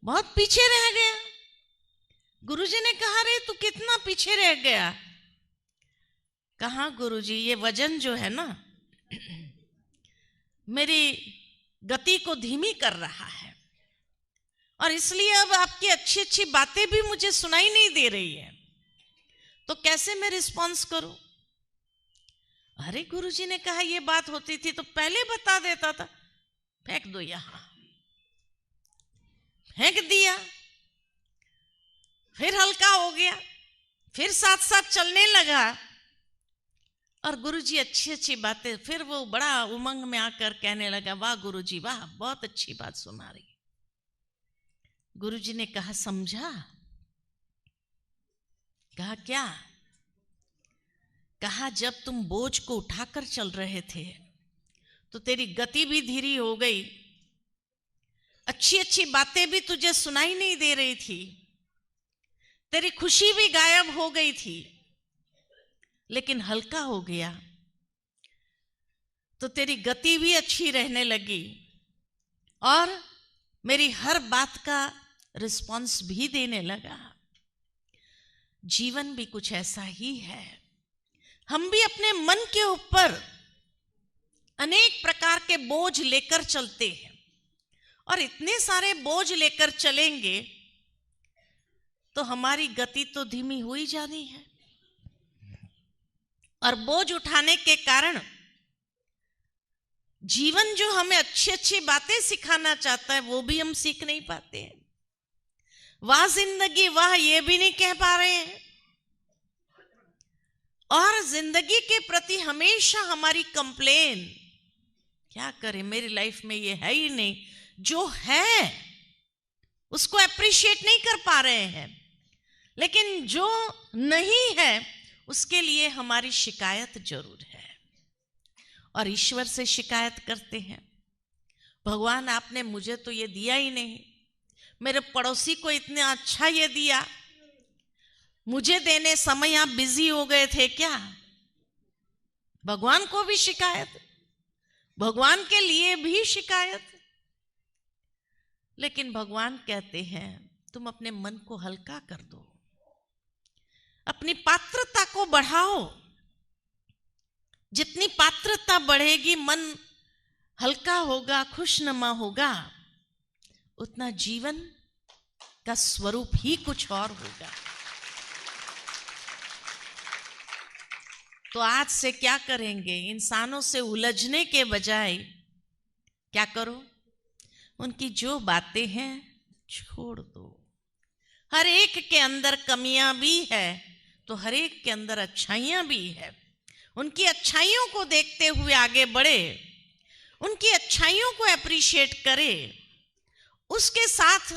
बहुत पीछे रह गया। गुरुजी ने कहा रे तू कितना पीछे रह गया? कहा गुरुजी ये वजन जो है ना मेरी गति को धीमी कर रहा है, और इसलिए अब आपकी अच्छी अच्छी बातें भी मुझे सुनाई नहीं दे रही है, तो कैसे मैं रिस्पॉन्स करूं? अरे गुरुजी ने कहा ये बात होती थी तो पहले बता देता था। फेंक दो यहां। फेंक दिया, फिर हल्का हो गया, फिर साथ साथ चलने लगा, और गुरुजी अच्छी अच्छी बातें, फिर वो बड़ा उमंग में आकर कहने लगा वाह गुरुजी वाह, बहुत अच्छी बात सुना रही। गुरुजी ने कहा समझा? कहा क्या? कहा जब तुम बोझ को उठाकर चल रहे थे तो तेरी गति भी धीरी हो गई, अच्छी अच्छी बातें भी तुझे सुनाई नहीं दे रही थी, तेरी खुशी भी गायब हो गई थी, लेकिन हल्का हो गया तो तेरी गति भी अच्छी रहने लगी, और मेरी हर बात का रिस्पॉन्स भी देने लगा। जीवन भी कुछ ऐसा ही है। हम भी अपने मन के ऊपर अनेक प्रकार के बोझ लेकर चलते हैं, और इतने सारे बोझ लेकर चलेंगे तो हमारी गति तो धीमी हो ही जानी है, और बोझ उठाने के कारण जीवन जो हमें अच्छी अच्छी बातें सिखाना चाहता है वो भी हम सीख नहीं पाते हैं। वाह जिंदगी वाह ये भी नहीं कह पा रहे हैं, और जिंदगी के प्रति हमेशा हमारी कंप्लेन, क्या करें मेरी लाइफ में ये है ही नहीं, जो है उसको अप्रिशिएट नहीं कर पा रहे हैं, लेकिन जो नहीं है उसके लिए हमारी शिकायत जरूर है, और ईश्वर से शिकायत करते हैं भगवान आपने मुझे तो ये दिया ही नहीं, मेरे पड़ोसी को इतना अच्छा ये दिया, मुझे देने समय आप बिजी हो गए थे क्या? भगवान को भी शिकायत, भगवान के लिए भी शिकायत। लेकिन भगवान कहते हैं तुम अपने मन को हल्का कर दो, अपनी पात्रता को बढ़ाओ। जितनी पात्रता बढ़ेगी, मन हल्का होगा, खुशनुमा होगा, उतना जीवन का स्वरूप ही कुछ और होगा। तो आज से क्या करेंगे? इंसानों से उलझने के बजाय क्या करो? उनकी जो बातें हैं छोड़ दो। हर एक के अंदर कमियां भी है तो हर एक के अंदर अच्छाइयां भी है। उनकी अच्छाइयों को देखते हुए आगे बढ़े, उनकी अच्छाइयों को अप्रिशिएट करे, उसके साथ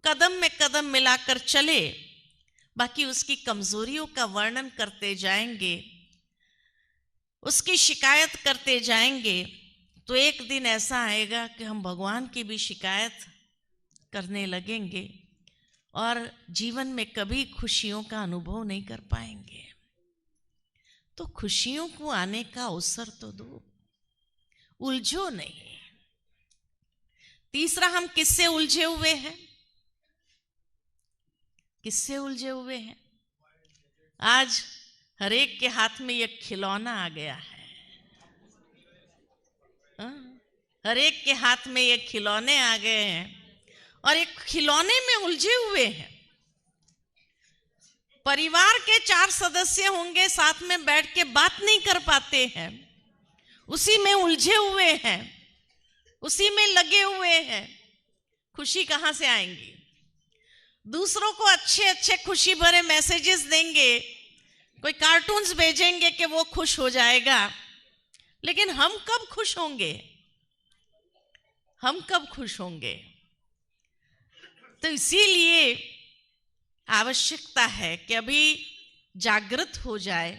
कदम में कदम मिलाकर चले। बाकी उसकी कमजोरियों का वर्णन करते जाएंगे, उसकी शिकायत करते जाएंगे तो एक दिन ऐसा आएगा कि हम भगवान की भी शिकायत करने लगेंगे और जीवन में कभी खुशियों का अनुभव नहीं कर पाएंगे। तो खुशियों को आने का अवसर तो दो, उलझो नहीं। तीसरा, हम किससे उलझे हुए हैं? किससे उलझे हुए हैं? आज हर एक के हाथ में एक खिलौना आ गया है। हर एक के हाथ में ये खिलौने आ गए हैं और एक खिलौने में उलझे हुए हैं। परिवार के 4 सदस्य होंगे, साथ में बैठ के बात नहीं कर पाते हैं, उसी में उलझे हुए हैं, उसी में लगे हुए हैं। खुशी कहां से आएंगी? दूसरों को अच्छे अच्छे खुशी भरे मैसेजेस देंगे, कोई कार्टून्स भेजेंगे कि वो खुश हो जाएगा, लेकिन हम कब खुश होंगे? हम कब खुश होंगे? तो इसीलिए आवश्यकता है कि अभी जागृत हो जाए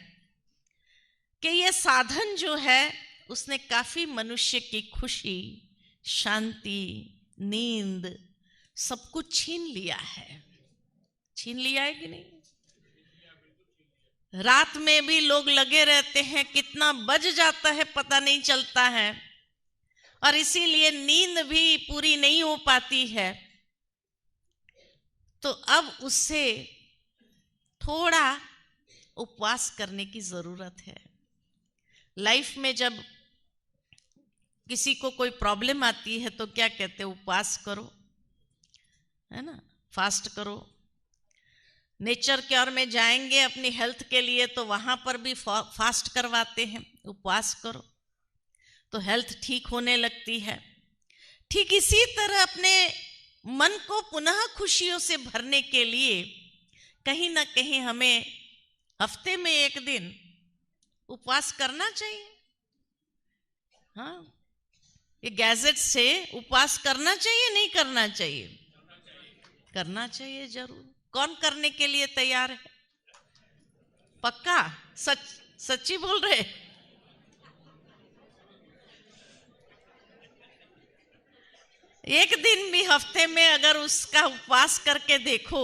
कि ये साधन जो है उसने काफी मनुष्य की खुशी, शांति, नींद सब कुछ छीन लिया है। छीन लिया है कि नहीं? रात में भी लोग लगे रहते हैं, कितना बज जाता है पता नहीं चलता है, और इसीलिए नींद भी पूरी नहीं हो पाती है। तो अब उससे थोड़ा उपवास करने की जरूरत है। लाइफ में जब किसी को कोई प्रॉब्लम आती है तो क्या कहते हैं? उपवास करो, है ना, फास्ट करो। नेचर केयर में जाएंगे अपनी हेल्थ के लिए तो वहां पर भी फास्ट करवाते हैं, उपवास करो तो हेल्थ ठीक होने लगती है। ठीक इसी तरह अपने मन को पुनः खुशियों से भरने के लिए कहीं ना कहीं हमें हफ्ते में एक दिन उपवास करना चाहिए। हाँ, ये गैजेट से उपवास करना चाहिए, नहीं करना चाहिए? करना चाहिए जरूर। कौन करने के लिए तैयार है? पक्का? सच्ची बोल रहे? एक दिन भी हफ्ते में अगर उसका उपवास करके देखो,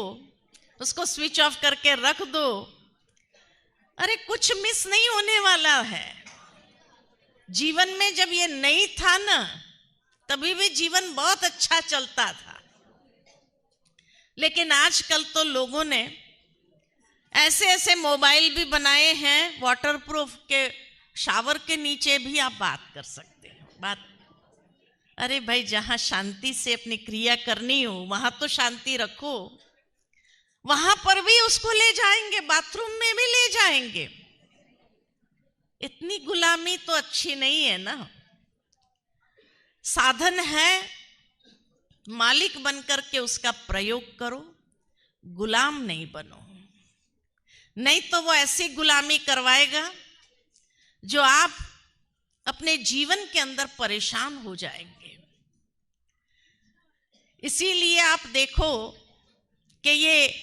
उसको स्विच ऑफ करके रख दो, अरे कुछ मिस नहीं होने वाला है। जीवन में जब ये नहीं था ना, तभी भी जीवन बहुत अच्छा चलता था। लेकिन आजकल तो लोगों ने ऐसे ऐसे मोबाइल भी बनाए हैं, वाटरप्रूफ के, शावर के नीचे भी आप बात कर सकते हैं। बात, अरे भाई, जहां शांति से अपनी क्रिया करनी हो वहां तो शांति रखो। वहां पर भी उसको ले जाएंगे, बाथरूम में भी ले जाएंगे। इतनी गुलामी तो अच्छी नहीं है ना। साधन है, मालिक बनकर के उसका प्रयोग करो, गुलाम नहीं बनो। नहीं तो वो ऐसी गुलामी करवाएगा जो आप अपने जीवन के अंदर परेशान हो जाएंगे। इसीलिए आप देखो कि ये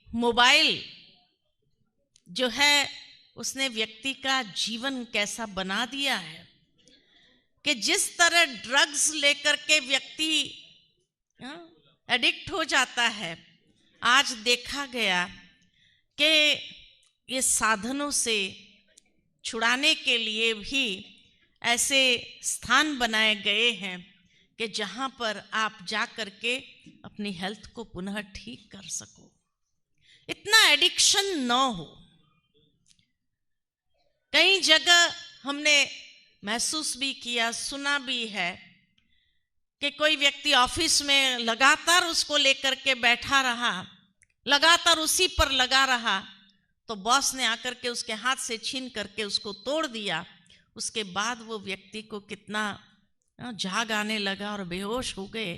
मोबाइल जो है उसने व्यक्ति का जीवन कैसा बना दिया है कि जिस तरह ड्रग्स लेकर के व्यक्ति एडिक्ट हो जाता है, आज देखा गया कि ये साधनों से छुड़ाने के लिए भी ऐसे स्थान बनाए गए हैं कि जहां पर आप जा कर के अपनी हेल्थ को पुनः ठीक कर सको, इतना एडिक्शन न हो। कई जगह हमने महसूस भी किया, सुना भी है कि कोई व्यक्ति ऑफिस में लगातार उसको लेकर के बैठा रहा, लगातार उसी पर लगा रहा, तो बॉस ने आकर के उसके हाथ से छीन करके उसको तोड़ दिया। उसके बाद वो व्यक्ति को कितना झाग आने लगा और बेहोश हो गए।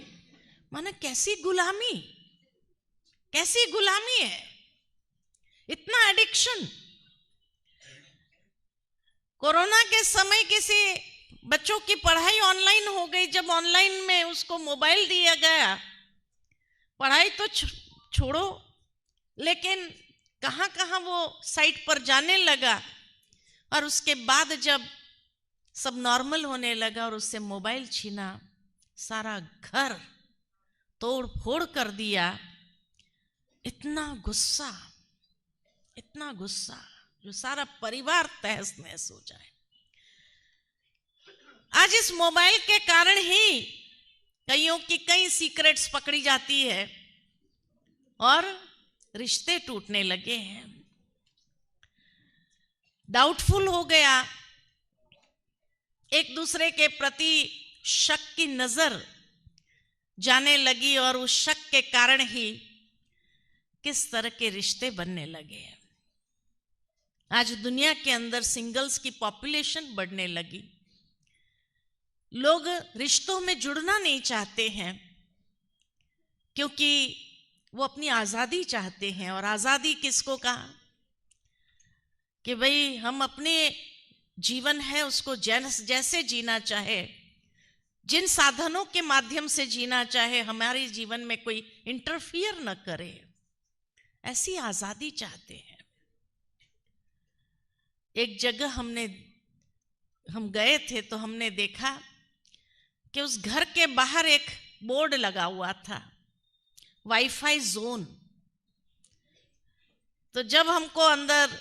माना कैसी गुलामी, कैसी गुलामी है, इतना एडिक्शन। कोरोना के समय किसी बच्चों की पढ़ाई ऑनलाइन हो गई, जब ऑनलाइन में उसको मोबाइल दिया गया, पढ़ाई तो छोड़ो, लेकिन कहाँ कहाँ वो साइट पर जाने लगा। और उसके बाद जब सब नॉर्मल होने लगा और उससे मोबाइल छीना, सारा घर तोड़ फोड़ कर दिया। इतना गुस्सा, इतना गुस्सा, जो सारा परिवार तहस नहस हो जाए। आज इस मोबाइल के कारण ही कईयों की कई सीक्रेट्स पकड़ी जाती है और रिश्ते टूटने लगे हैं। डाउटफुल हो गया, एक दूसरे के प्रति शक की नजर जाने लगी और उस शक के कारण ही किस तरह के रिश्ते बनने लगे हैं। आज दुनिया के अंदर सिंगल्स की पॉपुलेशन बढ़ने लगी। लोग रिश्तों में जुड़ना नहीं चाहते हैं क्योंकि वो अपनी आज़ादी चाहते हैं। और आज़ादी किसको कहा कि भाई हम अपने जीवन है उसको जैसे जीना चाहे, जिन साधनों के माध्यम से जीना चाहे, हमारे जीवन में कोई इंटरफियर न करे, ऐसी आज़ादी चाहते हैं। एक जगह हम गए थे तो हमने देखा कि उस घर के बाहर एक बोर्ड लगा हुआ था, वाईफाई जोन। तो जब हमको अंदर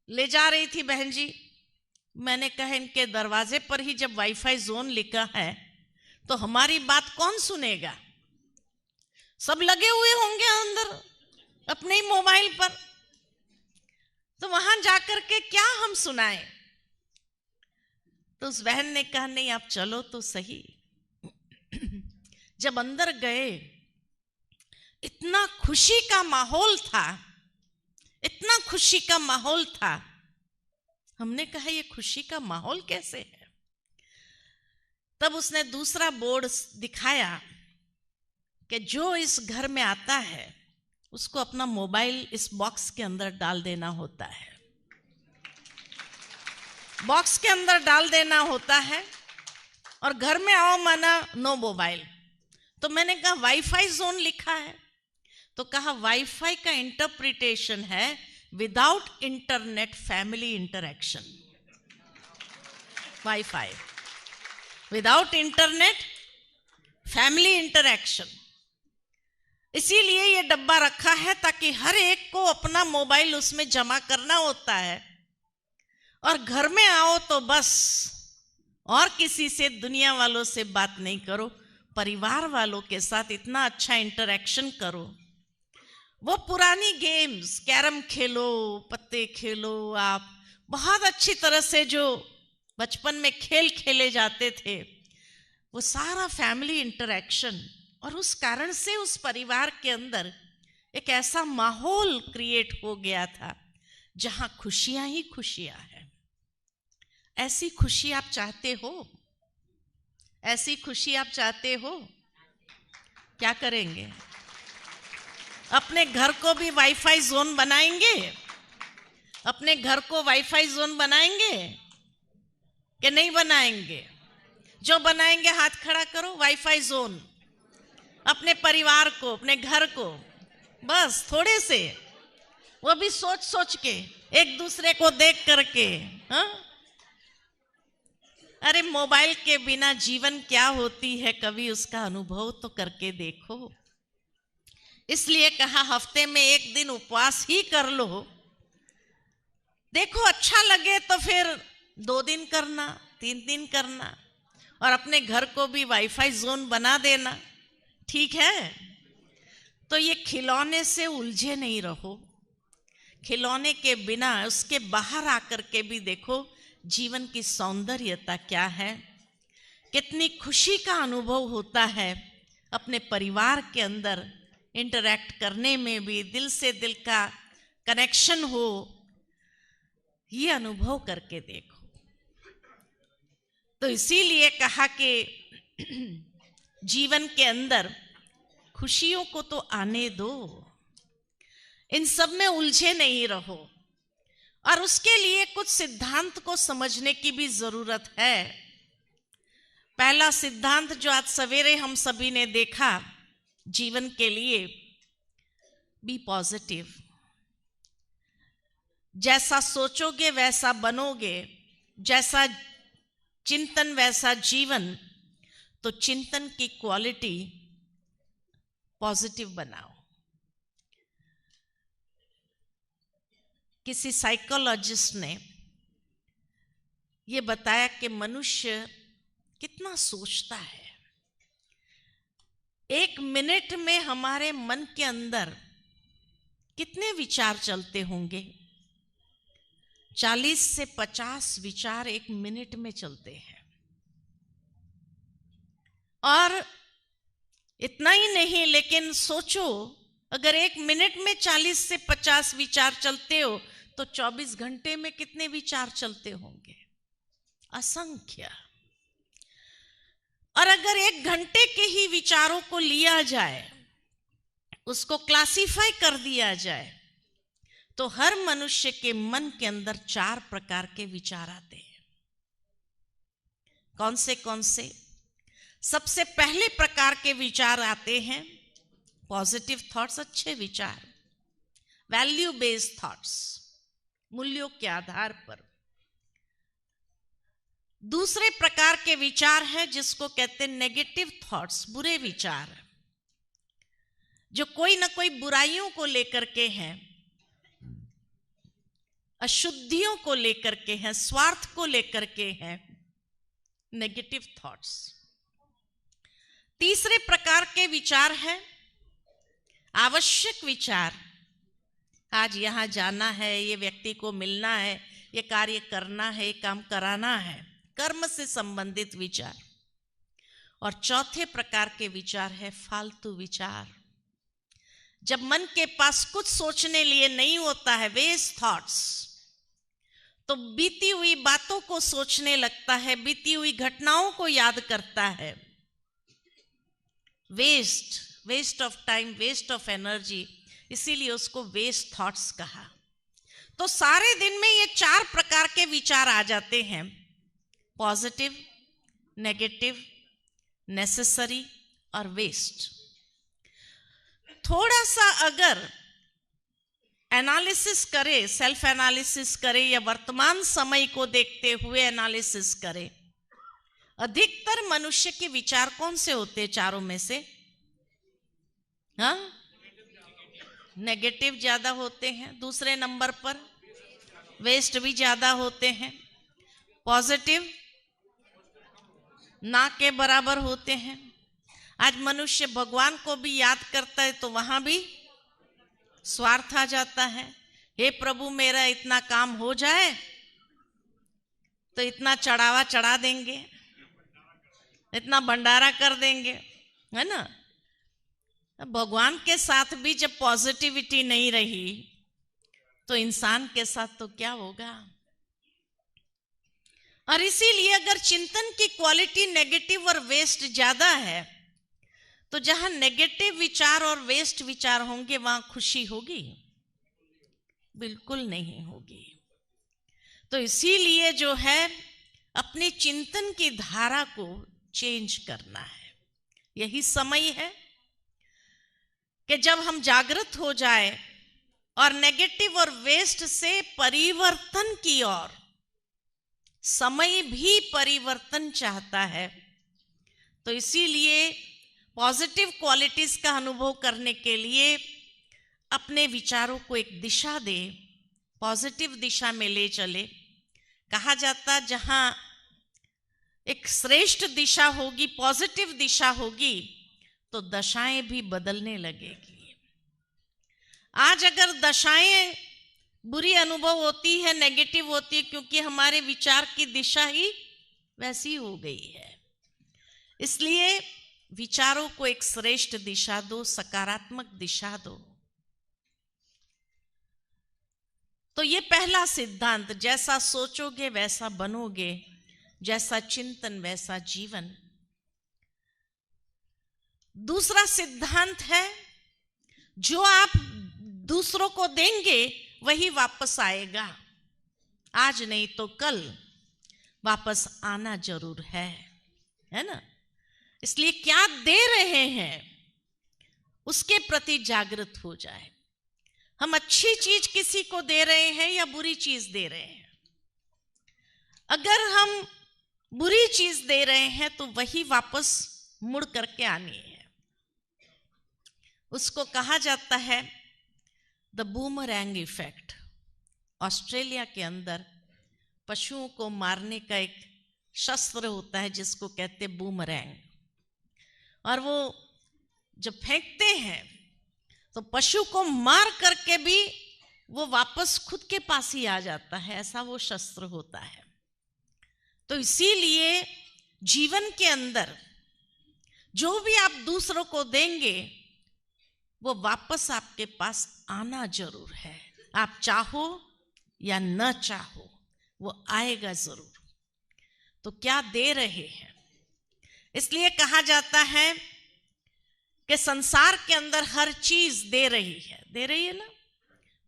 ले जा रही थी बहन जी, मैंने कहा इनके दरवाजे पर ही जब वाईफाई जोन लिखा है तो हमारी बात कौन सुनेगा? सब लगे हुए होंगे अंदर अपने ही मोबाइल पर, तो वहां जाकर के क्या हम सुनाएं? तो उस बहन ने कहा नहीं आप चलो तो सही। जब अंदर गए, इतना खुशी का माहौल था, इतना खुशी का माहौल था। हमने कहा ये खुशी का माहौल कैसे है? तब उसने दूसरा बोर्ड दिखाया कि जो इस घर में आता है उसको अपना मोबाइल इस बॉक्स के अंदर डाल देना होता है, बॉक्स के अंदर डाल देना होता है, और घर में आओ माना नो मोबाइल। तो मैंने कहा वाईफाई जोन लिखा है, तो कहा वाईफाई का इंटरप्रिटेशन है without internet family interaction. Wifi without internet family interaction. इसीलिए ये डब्बा रखा है ताकि हर एक को अपना मोबाइल उसमें जमा करना होता है, और घर में आओ तो बस और किसी से, दुनिया वालों से बात नहीं करो, परिवार वालों के साथ इतना अच्छा इंटरैक्शन करो। वो पुरानी गेम्स, कैरम खेलो, पत्ते खेलो, आप बहुत अच्छी तरह से जो बचपन में खेल खेले जाते थे, वो सारा फैमिली इंटरैक्शन। और उस कारण से उस परिवार के अंदर एक ऐसा माहौल क्रिएट हो गया था जहां खुशियां ही खुशियां हैं। ऐसी खुशी आप चाहते हो? ऐसी खुशी आप चाहते हो? क्या करेंगे? अपने घर को भी वाईफाई जोन बनाएंगे? अपने घर को वाईफाई जोन बनाएंगे कि नहीं बनाएंगे? जो बनाएंगे हाथ खड़ा करो। वाईफाई जोन अपने परिवार को, अपने घर को, बस थोड़े से, वो भी सोच सोच के, एक दूसरे को देख करके। हाँ, अरे मोबाइल के बिना जीवन क्या होती है, कभी उसका अनुभव तो करके देखो। इसलिए कहा हफ्ते में एक दिन उपवास ही कर लो। देखो अच्छा लगे तो फिर 2 दिन करना, 3 दिन करना, और अपने घर को भी वाईफाई जोन बना देना। ठीक है? तो ये खिलौने से उलझे नहीं रहो। खिलौने के बिना, उसके बाहर आकर के भी देखो जीवन की सौंदर्यता क्या है, कितनी खुशी का अनुभव होता है अपने परिवार के अंदर इंटरैक्ट करने में भी, दिल से दिल का कनेक्शन हो, ये अनुभव करके देखो। तो इसीलिए कहा कि जीवन के अंदर खुशियों को तो आने दो, इन सब में उलझे नहीं रहो। और उसके लिए कुछ सिद्धांत को समझने की भी जरूरत है। पहला सिद्धांत जो आज सवेरे हम सभी ने देखा जीवन के लिए, बी पॉजिटिव। जैसा सोचोगे वैसा बनोगे, जैसा चिंतन वैसा जीवन। तो चिंतन की क्वालिटी पॉजिटिव बनाओ। किसी साइकोलॉजिस्ट ने यह बताया कि मनुष्य कितना सोचता है। 1 मिनट में हमारे मन के अंदर कितने विचार चलते होंगे? 40 से 50 विचार 1 मिनट में चलते हैं। और इतना ही नहीं, लेकिन सोचो अगर 1 मिनट में 40 से 50 विचार चलते हो तो 24 घंटे में कितने विचार चलते होंगे? असंख्य। और अगर 1 घंटे के ही विचारों को लिया जाए, उसको क्लासिफाई कर दिया जाए, तो हर मनुष्य के मन के अंदर 4 प्रकार के विचार आते हैं। कौन से? सबसे पहले प्रकार के विचार आते हैं पॉजिटिव थॉट्स, अच्छे विचार, वैल्यू बेस्ड थॉट्स, मूल्यों के आधार पर। दूसरे प्रकार के विचार है जिसको कहते हैं नेगेटिव थॉट्स, बुरे विचार, जो कोई ना कोई बुराइयों को लेकर के हैं, अशुद्धियों को लेकर के हैं, स्वार्थ को लेकर के हैं, नेगेटिव थॉट्स। तीसरे प्रकार के विचार है आवश्यक विचार। आज यहां जाना है, ये व्यक्ति को मिलना है, ये कार्य करना है, ये काम कराना है, कर्म से संबंधित विचार। और चौथे प्रकार के विचार है फालतू विचार। जब मन के पास कुछ सोचने लिए नहीं होता है, वेस्ट थॉट्स, तो बीती हुई बातों को सोचने लगता है, बीती हुई घटनाओं को याद करता है। Waste of time, waste of energy, इसीलिए उसको वेस्ट थॉट्स कहा। तो सारे दिन में ये 4 प्रकार के विचार आ जाते हैं, पॉजिटिव, नेगेटिव, नेसेसरी और वेस्ट। थोड़ा सा अगर एनालिसिस करे, सेल्फ एनालिसिस करे या वर्तमान समय को देखते हुए एनालिसिस करे, अधिकतर मनुष्य के विचार कौन से होते हैं 4 में से? हाँ, नेगेटिव ज्यादा होते हैं। दूसरे नंबर पर वेस्ट भी ज्यादा होते हैं। पॉजिटिव ना के बराबर होते हैं। आज मनुष्य भगवान को भी याद करता है तो वहां भी स्वार्थ आ जाता है। हे प्रभु, मेरा इतना काम हो जाए तो इतना चढ़ावा चढ़ा देंगे, इतना भंडारा कर देंगे, है ना। भगवान के साथ भी जब पॉजिटिविटी नहीं रही तो इंसान के साथ तो क्या होगा। और इसीलिए अगर चिंतन की क्वालिटी नेगेटिव और वेस्ट ज्यादा है, तो जहां नेगेटिव विचार और वेस्ट विचार होंगे वहां खुशी होगी? बिल्कुल नहीं होगी। तो इसीलिए जो है अपने चिंतन की धारा को चेंज करना है। यही समय है कि जब हम जागृत हो जाए और नेगेटिव और वेस्ट से परिवर्तन की ओर, समय भी परिवर्तन चाहता है। तो इसीलिए पॉजिटिव क्वालिटीज का अनुभव करने के लिए अपने विचारों को एक दिशा दे, पॉजिटिव दिशा में ले चले। कहा जाता जहां एक श्रेष्ठ दिशा होगी, पॉजिटिव दिशा होगी, तो दशाएं भी बदलने लगेगी। आज अगर दशाएं बुरी अनुभव होती है, नेगेटिव होती है, क्योंकि हमारे विचार की दिशा ही वैसी हो गई है। इसलिए विचारों को एक श्रेष्ठ दिशा दो, सकारात्मक दिशा दो। तो ये पहला सिद्धांत, जैसा सोचोगे वैसा बनोगे, जैसा चिंतन वैसा जीवन। दूसरा सिद्धांत है, जो आप दूसरों को देंगे वही वापस आएगा, आज नहीं तो कल वापस आना जरूर है ना। इसलिए क्या दे रहे हैं उसके प्रति जागृत हो जाए। हम अच्छी चीज किसी को दे रहे हैं या बुरी चीज दे रहे हैं। अगर हम बुरी चीज दे रहे हैं तो वही वापस मुड़ करके आनी है। उसको कहा जाता है द बूमरैंग इफेक्ट। ऑस्ट्रेलिया के अंदर पशुओं को मारने का एक शस्त्र होता है जिसको कहते हैं बूमरैंग, और वो जब फेंकते हैं तो पशु को मार करके भी वो वापस खुद के पास ही आ जाता है, ऐसा वो शस्त्र होता है। तो इसीलिए जीवन के अंदर जो भी आप दूसरों को देंगे वो वापस आपके पास आना जरूर है, आप चाहो या न चाहो वो आएगा जरूर। तो क्या दे रहे हैं? इसलिए कहा जाता है कि संसार के अंदर हर चीज दे रही है ना।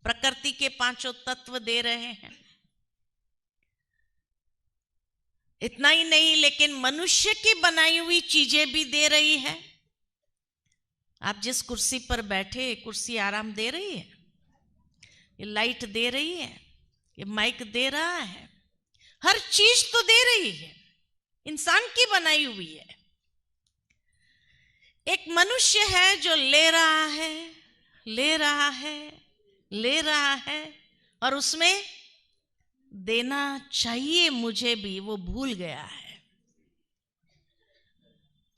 प्रकृति के पांचों तत्व दे रहे हैं। इतना ही नहीं, लेकिन मनुष्य की बनाई हुई चीजें भी दे रही है। आप जिस कुर्सी पर बैठे, कुर्सी आराम दे रही है, ये लाइट दे रही है, ये माइक दे रहा है, हर चीज तो दे रही है, इंसान की बनाई हुई है। एक मनुष्य है जो ले रहा है, ले रहा है, ले रहा है, और उसमें देना चाहिए मुझे भी वो भूल गया है।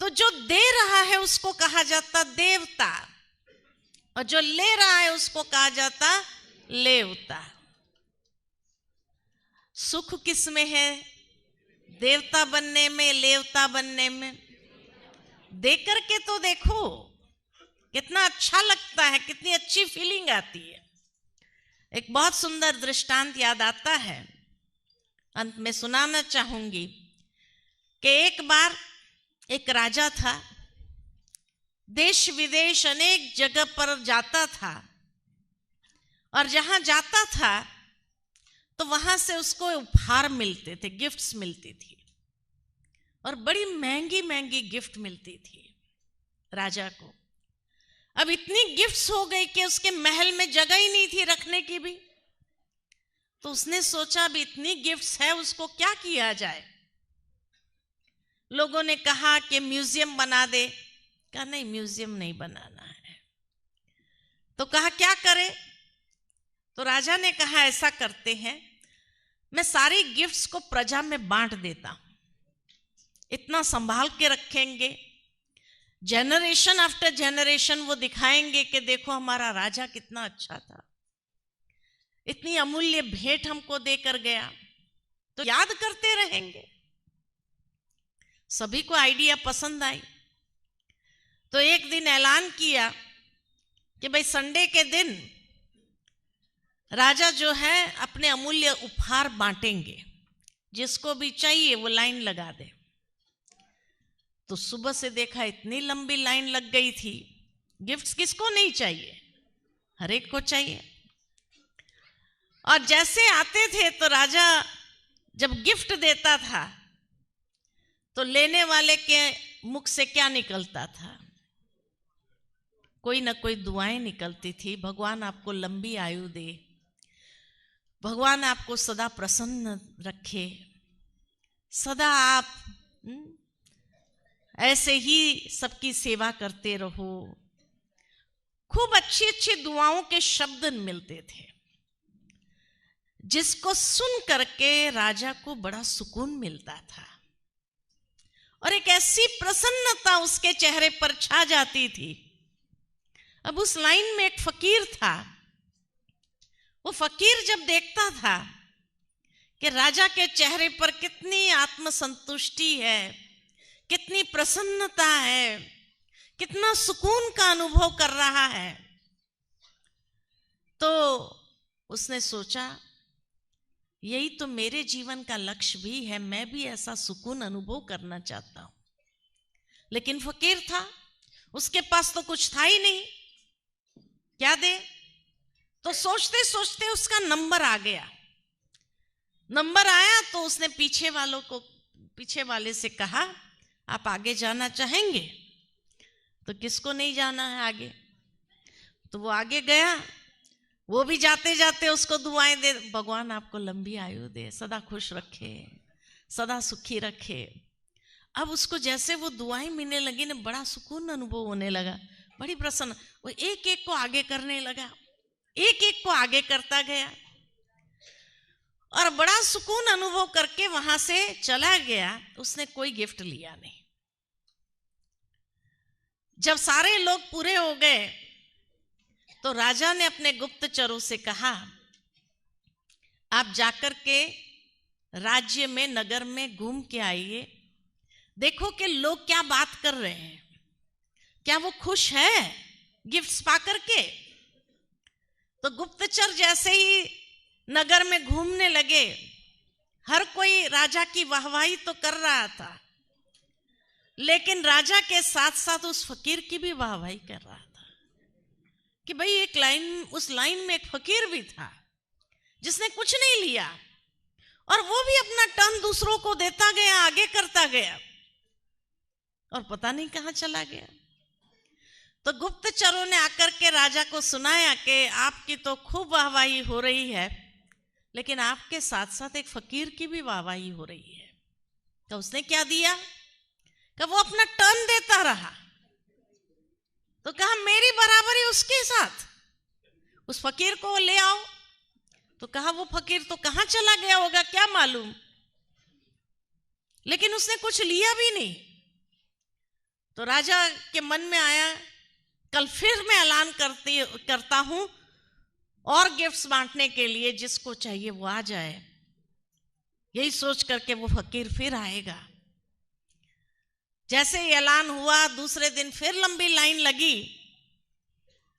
तो जो दे रहा है उसको कहा जाता देवता, और जो ले रहा है उसको कहा जाता लेवता। सुख किस में है? देवता बनने में, लेवता बनने में। दे करके तो देखो कितना अच्छा लगता है, कितनी अच्छी फीलिंग आती है। एक बहुत सुंदर दृष्टांत याद आता है, अंत में सुनाना चाहूंगी कि एक बार एक राजा था, देश विदेश अनेक जगह पर जाता था, और जहां जाता था तो वहां से उसको उपहार मिलते थे, गिफ्ट्स मिलती थी, और बड़ी महंगी महंगी गिफ्ट मिलती थी राजा को। अब इतनी गिफ्ट्स हो गई कि उसके महल में जगह ही नहीं थी रखने की भी। तो उसने सोचा अब इतनी गिफ्ट्स है, उसको क्या किया जाए। लोगों ने कहा कि म्यूजियम बना दे। कहा नहीं, म्यूजियम नहीं बनाना है। तो कहा क्या करे? तो राजा ने कहा ऐसा करते हैं, मैं सारी गिफ्ट्स को प्रजा में बांट देता हूं, इतना संभाल के रखेंगे, जनरेशन आफ्टर जनरेशन वो दिखाएंगे कि देखो हमारा राजा कितना अच्छा था, इतनी अमूल्य भेंट हमको देकर गया, तो याद करते रहेंगे। सभी को आइडिया पसंद आई। तो एक दिन ऐलान किया कि भाई संडे के दिन राजा जो है अपने अमूल्य उपहार बांटेंगे, जिसको भी चाहिए वो लाइन लगा दे। तो सुबह से देखा इतनी लंबी लाइन लग गई थी। गिफ्ट्स किसको नहीं चाहिए? हर एक को चाहिए। और जैसे आते थे तो राजा जब गिफ्ट देता था तो लेने वाले के मुख से क्या निकलता था? कोई ना कोई दुआएं निकलती थी। भगवान आपको लंबी आयु दे, भगवान आपको सदा प्रसन्न रखे, सदा आप ऐसे ही सबकी सेवा करते रहो। खूब अच्छी अच्छी दुआओं के शब्द मिलते थे, जिसको सुन करके राजा को बड़ा सुकून मिलता था, और एक ऐसी प्रसन्नता उसके चेहरे पर छा जाती थी। अब उस लाइन में एक फकीर था। वो फकीर जब देखता था कि राजा के चेहरे पर कितनी आत्मसंतुष्टि है, कितनी प्रसन्नता है, कितना सुकून का अनुभव कर रहा है, तो उसने सोचा यही तो मेरे जीवन का लक्ष्य भी है, मैं भी ऐसा सुकून अनुभव करना चाहता हूं। लेकिन फकीर था, उसके पास तो कुछ था ही नहीं, क्या दे। तो सोचते सोचते उसका नंबर आ गया। नंबर आया तो उसने पीछे वाले से कहा, आप आगे जाना चाहेंगे? तो किसको नहीं जाना है आगे। तो वो आगे गया। वो भी जाते जाते उसको दुआएं दे, भगवान आपको लंबी आयु दे, सदा खुश रखे, सदा सुखी रखे। अब उसको जैसे वो दुआएं मिलने लगी ना, बड़ा सुकून अनुभव होने लगा, बड़ी प्रसन्न। वो एक एक को आगे करने लगा, एक एक को आगे करता गया और बड़ा सुकून अनुभव करके वहां से चला गया। उसने कोई गिफ्ट लिया नहीं। जब सारे लोग पूरे हो गए तो राजा ने अपने गुप्तचरों से कहा, आप जाकर के राज्य में, नगर में घूम के आइए, देखो कि लोग क्या बात कर रहे हैं, क्या वो खुश है गिफ्ट्स पाकर के। तो गुप्तचर जैसे ही नगर में घूमने लगे, हर कोई राजा की वाहवाही तो कर रहा था, लेकिन राजा के साथ साथ उस फकीर की भी वाहवाही कर रहा था कि भाई एक लाइन, उस लाइन में एक फकीर भी था जिसने कुछ नहीं लिया और वो भी अपना टर्न दूसरों को देता गया, आगे करता गया और पता नहीं कहां चला गया। तो गुप्तचरों ने आकर के राजा को सुनाया कि आपकी तो खूब वाहवाही हो रही है, लेकिन आपके साथ साथ एक फकीर की भी वाहवाही हो रही है। तो उसने क्या दिया कि वो अपना टर्न देता रहा। तो कहा मेरी बराबरी उसके साथ, उस फकीर को ले आओ। तो कहा वो फकीर तो कहां चला गया होगा, क्या मालूम, लेकिन उसने कुछ लिया भी नहीं। तो राजा के मन में आया, कल फिर मैं ऐलान करता हूं और गिफ्ट्स बांटने के लिए, जिसको चाहिए वो आ जाए। यही सोच करके वो फकीर फिर आएगा। जैसे ही ऐलान हुआ, दूसरे दिन फिर लंबी लाइन लगी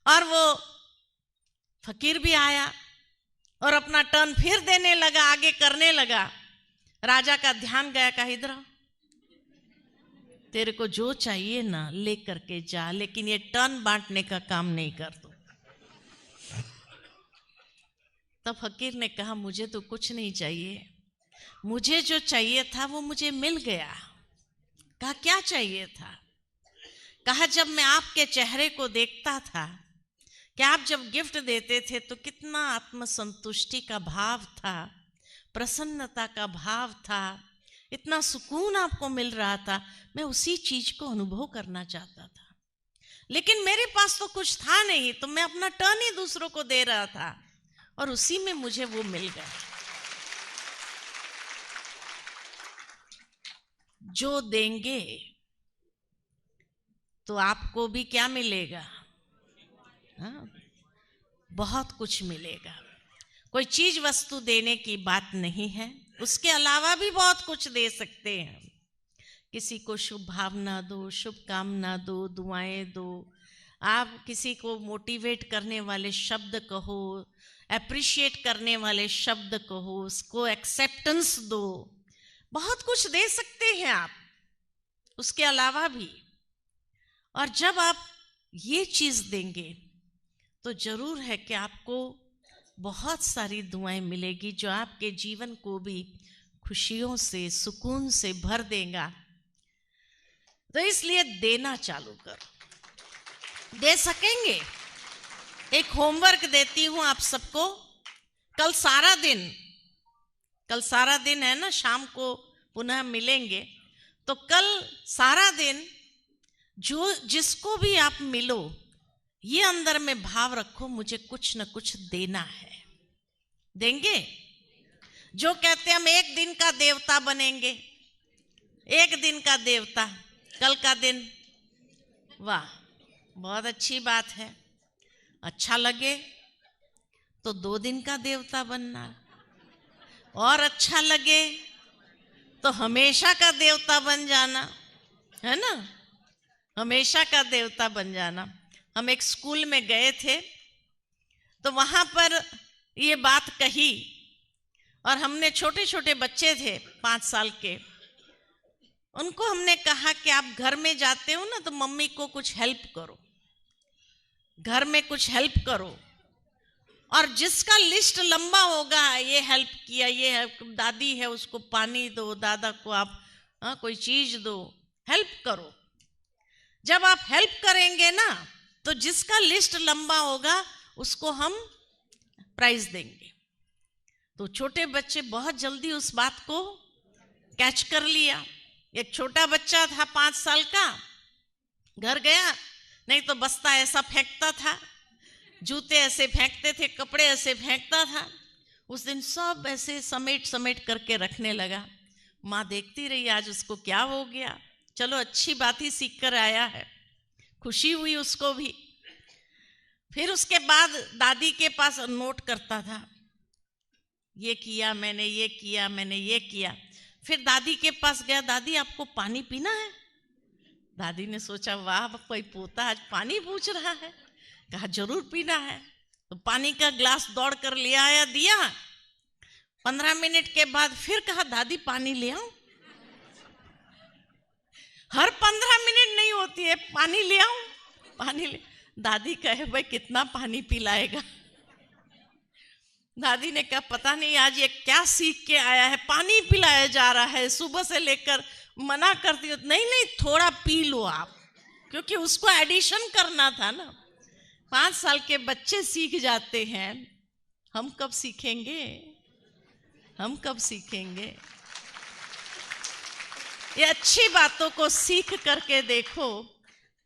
और वो फकीर भी आया और अपना टर्न फिर देने लगा, आगे करने लगा। राजा का ध्यान गया, कहा इधर आ, तेरे को जो चाहिए ना ले करके जा, लेकिन ये टर्न बांटने का काम नहीं कर तू। तब फकीर ने कहा मुझे तो कुछ नहीं चाहिए, मुझे जो चाहिए था वो मुझे मिल गया। कहा क्या चाहिए था? कहा जब मैं आपके चेहरे को देखता था कि आप जब गिफ्ट देते थे तो कितना आत्मसंतुष्टि का भाव था, प्रसन्नता का भाव था, इतना सुकून आपको मिल रहा था, मैं उसी चीज को अनुभव करना चाहता था, लेकिन मेरे पास तो कुछ था नहीं, तो मैं अपना टर्न ही दूसरों को दे रहा था और उसी में मुझे वो मिल गया। जो देंगे तो आपको भी क्या मिलेगा? हाँ, बहुत कुछ मिलेगा। कोई चीज वस्तु देने की बात नहीं है, उसके अलावा भी बहुत कुछ दे सकते हैं। किसी को शुभ भावना दो, शुभकामना दो, दुआएं दो, आप किसी को मोटिवेट करने वाले शब्द कहो, एप्रिशिएट करने वाले शब्द कहो, उसको एक्सेप्टेंस दो, बहुत कुछ दे सकते हैं आप उसके अलावा भी। और जब आप ये चीज देंगे तो जरूर है कि आपको बहुत सारी दुआएं मिलेगी, जो आपके जीवन को भी खुशियों से, सुकून से भर देगा। तो इसलिए देना चालू करो। दे सकेंगे? एक होमवर्क देती हूं आप सबको। कल सारा दिन है ना, शाम को पुनः मिलेंगे, तो कल सारा दिन जो जिसको भी आप मिलो, ये अंदर में भाव रखो मुझे कुछ न कुछ देना है। देंगे? जो कहते हैं हम एक दिन का देवता बनेंगे, एक दिन का देवता, कल का दिन, वाह बहुत अच्छी बात है। अच्छा लगे तो 2 दिन का देवता बनना, और अच्छा लगे तो हमेशा का देवता बन जाना, है ना, हमेशा का देवता बन जाना। हम एक स्कूल में गए थे तो वहां पर ये बात कही, और हमने छोटे छोटे बच्चे थे 5 साल के, उनको हमने कहा कि आप घर में जाते हो ना तो मम्मी को कुछ हेल्प करो, घर में कुछ हेल्प करो, और जिसका लिस्ट लंबा होगा, ये हेल्प किया, ये हेल्प, दादी है उसको पानी दो, दादा को आप कोई चीज दो, हेल्प करो। जब आप हेल्प करेंगे ना तो जिसका लिस्ट लंबा होगा उसको हम प्राइज देंगे। तो छोटे बच्चे बहुत जल्दी उस बात को कैच कर लिया। एक छोटा बच्चा था 5 साल का, घर गया, नहीं तो बस्ता ऐसा फेंकता था, जूते ऐसे फेंकते थे, कपड़े ऐसे फेंकता था। उस दिन सब ऐसे समेट समेट करके रखने लगा। माँ देखती रही, आज उसको क्या हो गया, चलो अच्छी बात ही सीख कर आया है, खुशी हुई उसको भी। फिर उसके बाद दादी के पास नोट करता था, ये किया मैंने, ये किया मैंने, ये किया। फिर दादी के पास गया, दादी आपको पानी पीना है? दादी ने सोचा वाह कोई पोता आज पानी पूछ रहा है, कहा जरूर पीना है। तो पानी का ग्लास दौड़ कर ले आया, दिया। 15 मिनट के बाद फिर कहा दादी पानी ले आऊं? हर 15 मिनट नहीं होती है, पानी ले आऊं, पानी ले। दादी कहे भाई कितना पानी पिलाएगा। दादी ने कहा पता नहीं आज ये क्या सीख के आया है, पानी पिलाया जा रहा है सुबह से लेकर, मना करती हो। नहीं नहीं थोड़ा पी लो आप, क्योंकि उसको एडिशन करना था ना। 5 साल के बच्चे सीख जाते हैं, हम कब सीखेंगे, हम कब सीखेंगे? ये अच्छी बातों को सीख करके देखो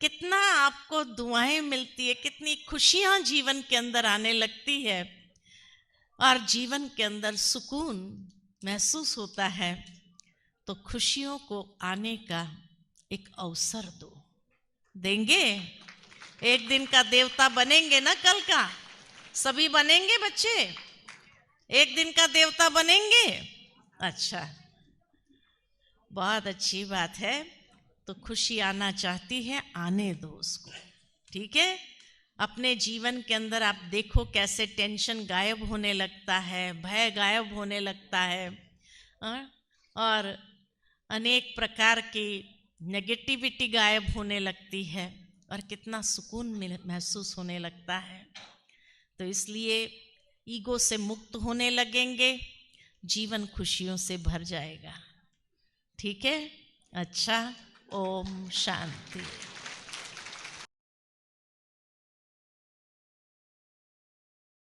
कितना आपको दुआएं मिलती है, कितनी खुशियां जीवन के अंदर आने लगती है, और जीवन के अंदर सुकून महसूस होता है। तो खुशियों को आने का एक अवसर दो, देंगे? एक दिन का देवता बनेंगे ना, कल का सभी बनेंगे बच्चे, एक दिन का देवता बनेंगे। अच्छा, बहुत अच्छी बात है। तो खुशी आना चाहती है, आने दो उसको, ठीक है? अपने जीवन के अंदर आप देखो कैसे टेंशन गायब होने लगता है, भय गायब होने लगता है, और अनेक प्रकार की नेगेटिविटी गायब होने लगती है, और कितना सुकून महसूस होने लगता है। तो इसलिए ईगो से मुक्त होने लगेंगे, जीवन खुशियों से भर जाएगा, ठीक है? अच्छा, ओम शांति।